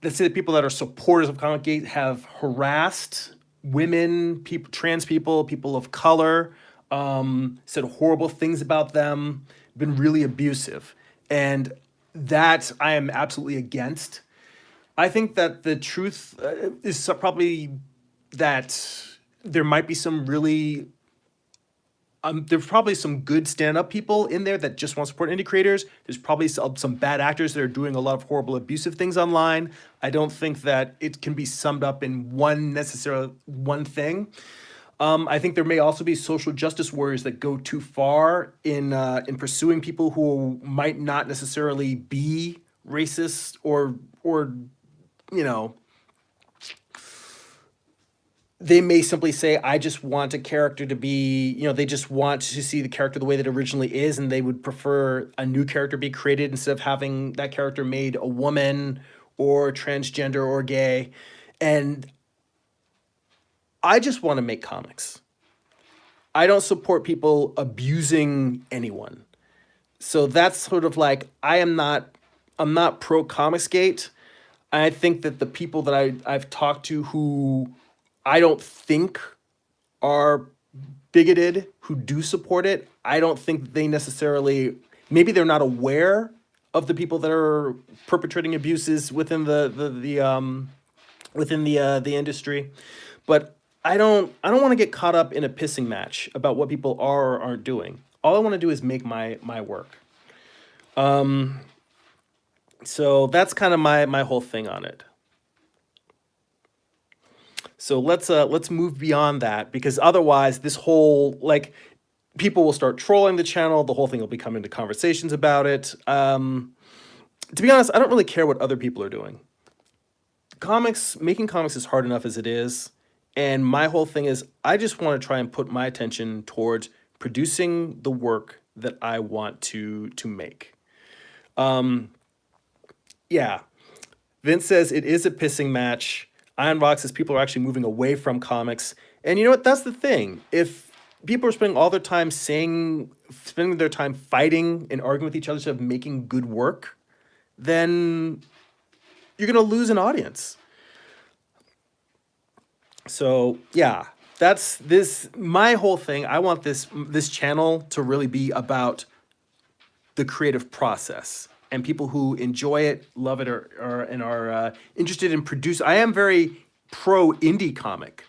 let's say the people that are supporters of Comicsgate have harassed women, people, trans people, people of color, said horrible things about them, been really abusive, and that I am absolutely against. I think that the truth is probably that there might be some really there's probably some good stand-up people in there that just want to support indie creators. There's probably some bad actors that are doing a lot of horrible, abusive things online. I don't think that it can be summed up in one thing. I think there may also be social justice warriors that go too far in pursuing people who might not necessarily be racist or you know, they may simply say, I just want a character to be, they just want to see the character the way that it originally is, and they would prefer a new character be created instead of having that character made a woman or transgender or gay. And I just want to make comics. I don't support people abusing anyone. So that's sort of like I'm not pro Comicsgate. I think that the people that I've talked to who I don't think are bigoted, who do support it, I don't think they necessarily, maybe they're not aware of the people that are perpetrating abuses within the industry. But I don't want to get caught up in a pissing match about what people are or aren't doing. All I want to do is make my work. So that's kind of my whole thing on it. So let's move beyond that, because otherwise this whole, like, people will start trolling the channel. The whole thing will become into conversations about it. To be honest, I don't really care what other people are doing. Making comics is hard enough as it is. And my whole thing is I just want to try and put my attention towards producing the work that I want to make. Yeah. Vince says it is a pissing match. Iron Rock says people are actually moving away from comics. And you know what? That's the thing. If people are spending their time fighting and arguing with each other instead of making good work, then you're going to lose an audience. So yeah, that's my whole thing. I want this channel to really be about the creative process, and people who enjoy it, love it, and are interested in produce. I am very pro indie comic.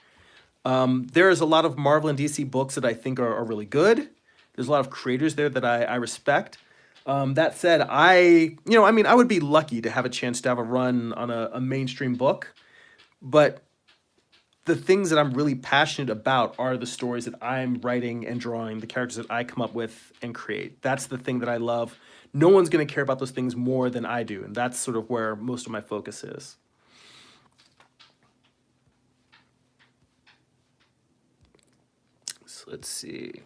There is a lot of Marvel and DC books that I think are really good. There's a lot of creators there that I respect. That said, I would be lucky to have a chance to have a run on a mainstream book, but the things that I'm really passionate about are the stories that I'm writing and drawing, the characters that I come up with and create. That's the thing that I love. No one's going to care about those things more than I do, and that's sort of where most of my focus is. So let's see.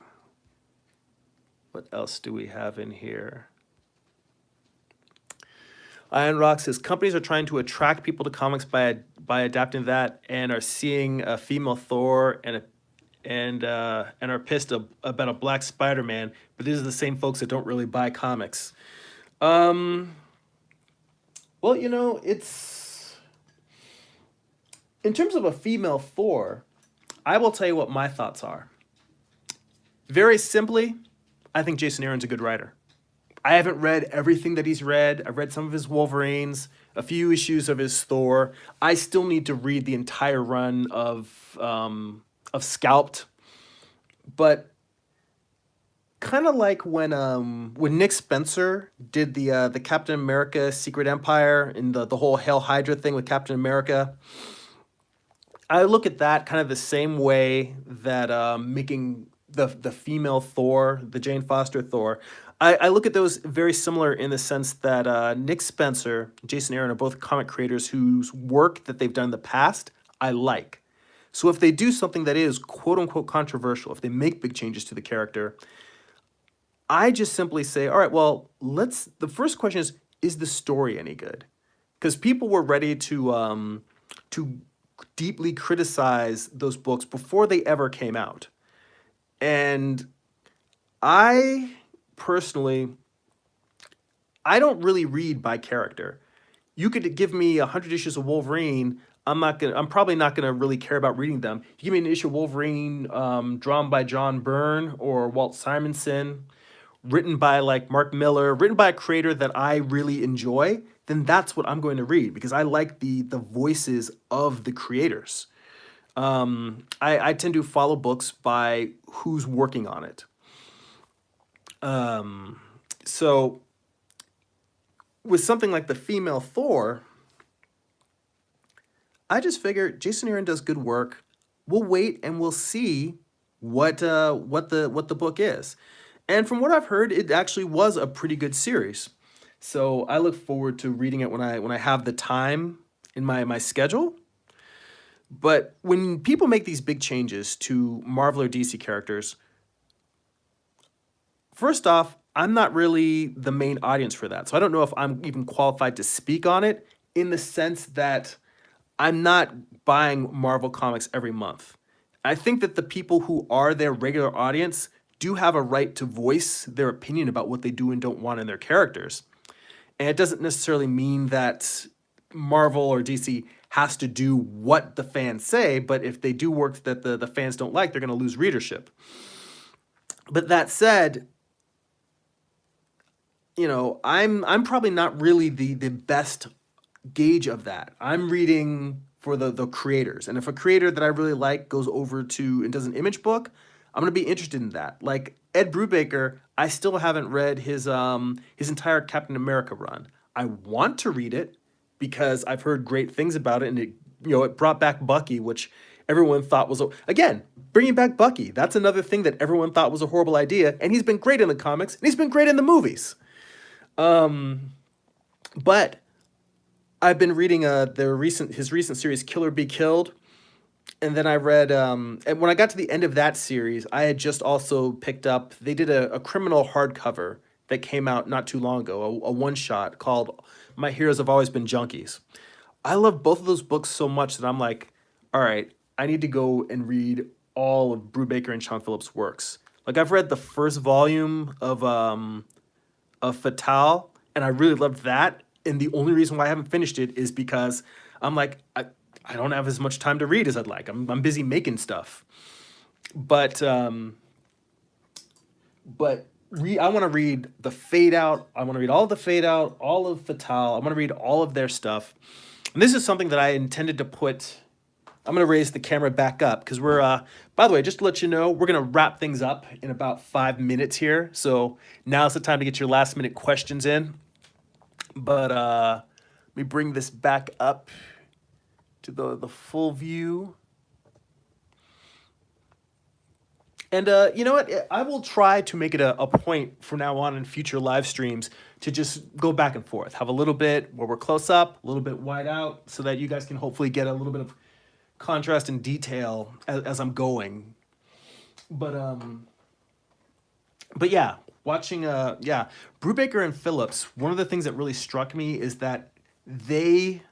What else do we have in here? Iron Rock says companies are trying to attract people to comics by adapting that, and are seeing a female Thor and are pissed about a black Spider-Man. But these are the same folks that don't really buy comics. Well, it's in terms of a female Thor, I will tell you what my thoughts are. Very simply, I think Jason Aaron's a good writer. I haven't read everything that he's read. I've read some of his Wolverines, a few issues of his Thor. I still need to read the entire run of Scalped. But kind of like when Nick Spencer did the Captain America Secret Empire and the whole Hail Hydra thing with Captain America, I look at that kind of the same way that making the female Thor, the Jane Foster Thor, I look at those very similar in the sense that Nick Spencer, Jason Aaron are both comic creators whose work that they've done in the past I like. So if they do something that is quote unquote controversial, if they make big changes to the character, I just simply say, all right, well, the first question is the story any good? Because people were ready to deeply criticize those books before they ever came out. And I personally, I don't really read by character. You could give me 100 issues of Wolverine, I'm probably not gonna really care about reading them. You give me an issue of Wolverine drawn by John Byrne or Walt Simonson, written by like Mark Miller, written by a creator that I really enjoy, then that's what I'm going to read, because I like the voices of the creators. I tend to follow books by who's working on it. So with something like the female Thor, I just figure Jason Aaron does good work. we'll wait and we'll see what the book is. And from what I've heard, it actually was a pretty good series. So I look forward to reading it when I have the time in my schedule. But when people make these big changes to Marvel or DC characters, first off, I'm not really the main audience for that. So I don't know if I'm even qualified to speak on it in the sense that I'm not buying Marvel comics every month. I think that the people who are their regular audience do have a right to voice their opinion about what they do and don't want in their characters. And it doesn't necessarily mean that Marvel or DC has to do what the fans say, but if they do work that the fans don't like, they're going to lose readership. But that said, I'm probably not really the best gauge of that. I'm reading for the creators. And if a creator that I really like goes over to and does an image book, I'm gonna be interested in that. Like Ed Brubaker, I still haven't read his entire Captain America run. I want to read it because I've heard great things about it, and it brought back Bucky, which everyone thought was again bringing back Bucky. That's another thing that everyone thought was a horrible idea, and he's been great in the comics, and he's been great in the movies. But I've been reading his recent series Kill or Be Killed, and then I read and when I got to the end of that series, I had just also picked up. They did a criminal hardcover that came out not too long ago, a one shot called "My Heroes Have Always Been Junkies." I love both of those books so much that I'm like, all right, I need to go and read all of Brubaker and Sean Phillips' works. Like I've read the first volume of Fatale, and I really loved that. And the only reason why I haven't finished it is because I'm like, I don't have as much time to read as I'd like. I'm busy making stuff. But I want to read the Fade Out. I want to read all of the Fade Out, all of Fatale. I want to read all of their stuff. And this is something that I intended to put. I'm going to raise the camera back up because by the way, just to let you know, we're going to wrap things up in about 5 minutes here. So now's the time to get your last minute questions in. But let me bring this back up to the full view. And you know what? I will try to make it a point from now on in future live streams to just go back and forth. Have a little bit where we're close up, a little bit wide out, so that you guys can hopefully get a little bit of contrast and detail as I'm going. But yeah, watching Brubaker and Phillips, one of the things that really struck me is that they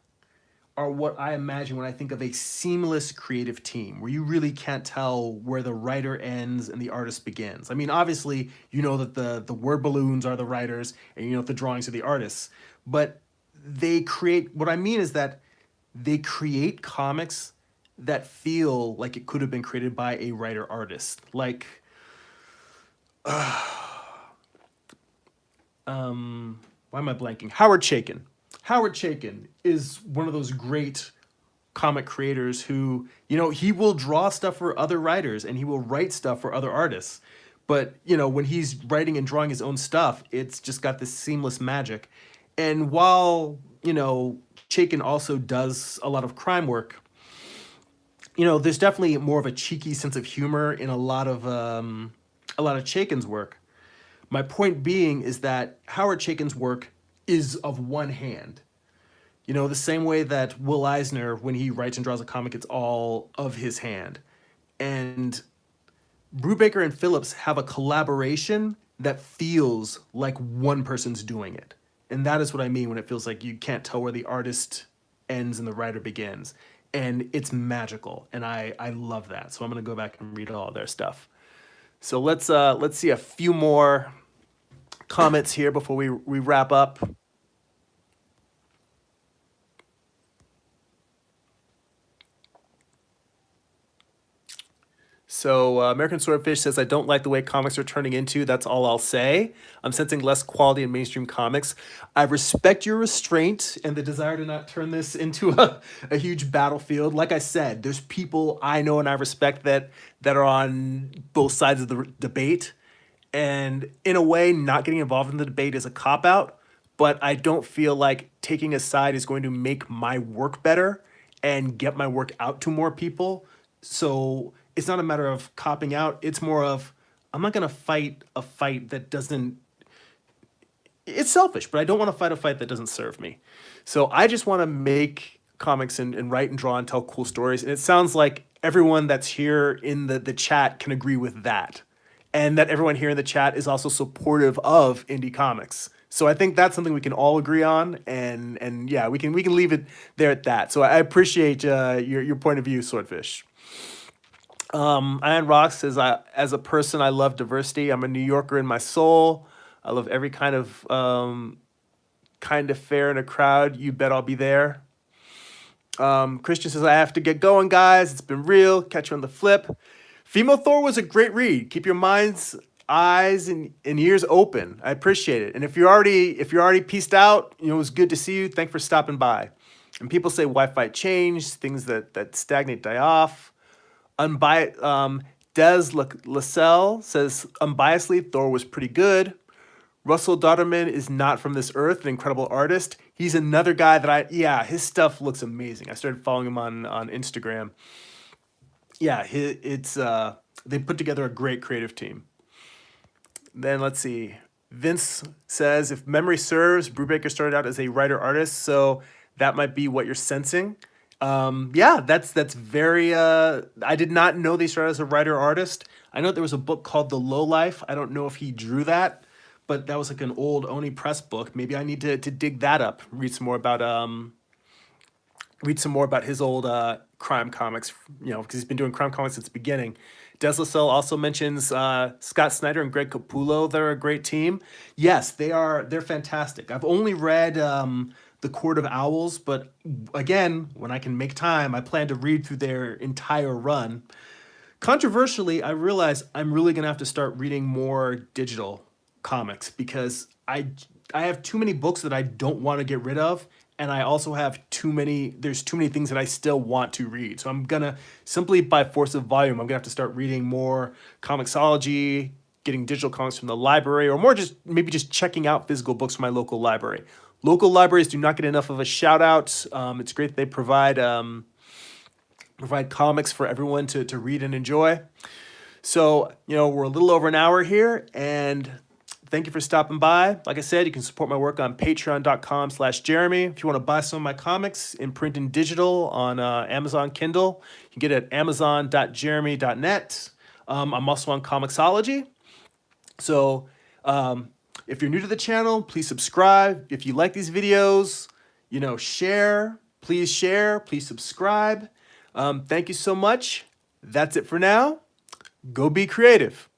are what I imagine when I think of a seamless creative team, where you really can't tell where the writer ends and the artist begins. I mean, obviously, you know that the word balloons are the writers, and you know that the drawings are the artists, but they create. What I mean is that they create comics that feel like it could have been created by a writer artist. Like, why am I blanking? Howard Chaykin. Howard Chaykin is one of those great comic creators who, he will draw stuff for other writers and he will write stuff for other artists. But, when he's writing and drawing his own stuff, it's just got this seamless magic. And while, Chaykin also does a lot of crime work, there's definitely more of a cheeky sense of humor in a lot of Chaykin's work. My point being is that Howard Chaykin's work is of one hand. The same way that Will Eisner, when he writes and draws a comic, it's all of his hand. And Brubaker and Phillips have a collaboration that feels like one person's doing it. And that is what I mean when it feels like you can't tell where the artist ends and the writer begins. And it's magical. And I love that. So I'm going to go back and read all their stuff. So let's see a few more comments here before we wrap up. So American Swordfish says, I don't like the way comics are turning into. That's all I'll say. I'm sensing less quality in mainstream comics. I respect your restraint and the desire to not turn this into a huge battlefield. Like I said, there's people I know and I respect that are on both sides of the debate. And in a way, not getting involved in the debate is a cop-out. But I don't feel like taking a side is going to make my work better and get my work out to more people. So it's not a matter of copping out. It's more of, I'm not going to fight a fight that doesn't, it's selfish, but I don't want to fight a fight that doesn't serve me. So I just want to make comics and write and draw and tell cool stories. And it sounds like everyone that's here in the chat can agree with that. And that everyone here in the chat is also supportive of indie comics. So I think that's something we can all agree on, and yeah, we can leave it there at that. So I appreciate your point of view, Swordfish. Ian Rock says, as a person, I love diversity. I'm a New Yorker in my soul. I love every kind of fair in a crowd. You bet I'll be there. Christian says, I have to get going, guys. It's been real. Catch you on the flip. Female Thor was a great read. Keep your minds, eyes, and ears open. I appreciate it. And if you're already pieced out, it was good to see you. Thanks for stopping by. And people say, why fight change? Things that stagnate die off. Des Lascelle says, unbiasedly, Thor was pretty good. Russell Dodderman is not from this earth, an incredible artist. He's another guy that his stuff looks amazing. I started following him on Instagram. Yeah, they put together a great creative team. Then let's see. Vince says, if memory serves, Brubaker started out as a writer-artist, so that might be what you're sensing. That's very, I did not know they started as a writer-artist. I know there was a book called The Low Life. I don't know if he drew that, but that was like an old Oni Press book. Maybe I need to dig that up, read some more about his old crime comics, because he's been doing crime comics since the beginning. Des Lascelle also mentions Scott Snyder and Greg Capullo. They're a great team. Yes, they're fantastic. I've only read The Court of Owls, but again, when I can make time, I plan to read through their entire run. Controversially, I realize I'm really going to have to start reading more digital comics because I have too many books that I don't want to get rid of, and I also have there's too many things that I still want to read. So I'm gonna, simply by force of volume, I'm gonna have to start reading more Comixology, getting digital comics from the library, or more maybe just checking out physical books from my local library. Local libraries do not get enough of a shout out. It's great that they provide comics for everyone to read and enjoy. So, we're a little over an hour here, and thank you for stopping by. Like I said, you can support my work on patreon.com/Jeremy. If you want to buy some of my comics in print and digital on Amazon Kindle, you can get it at amazon.jeremy.net. I'm also on Comixology. So if you're new to the channel, please subscribe. If you like these videos, share. Please subscribe. Thank you so much. That's it for now. Go be creative.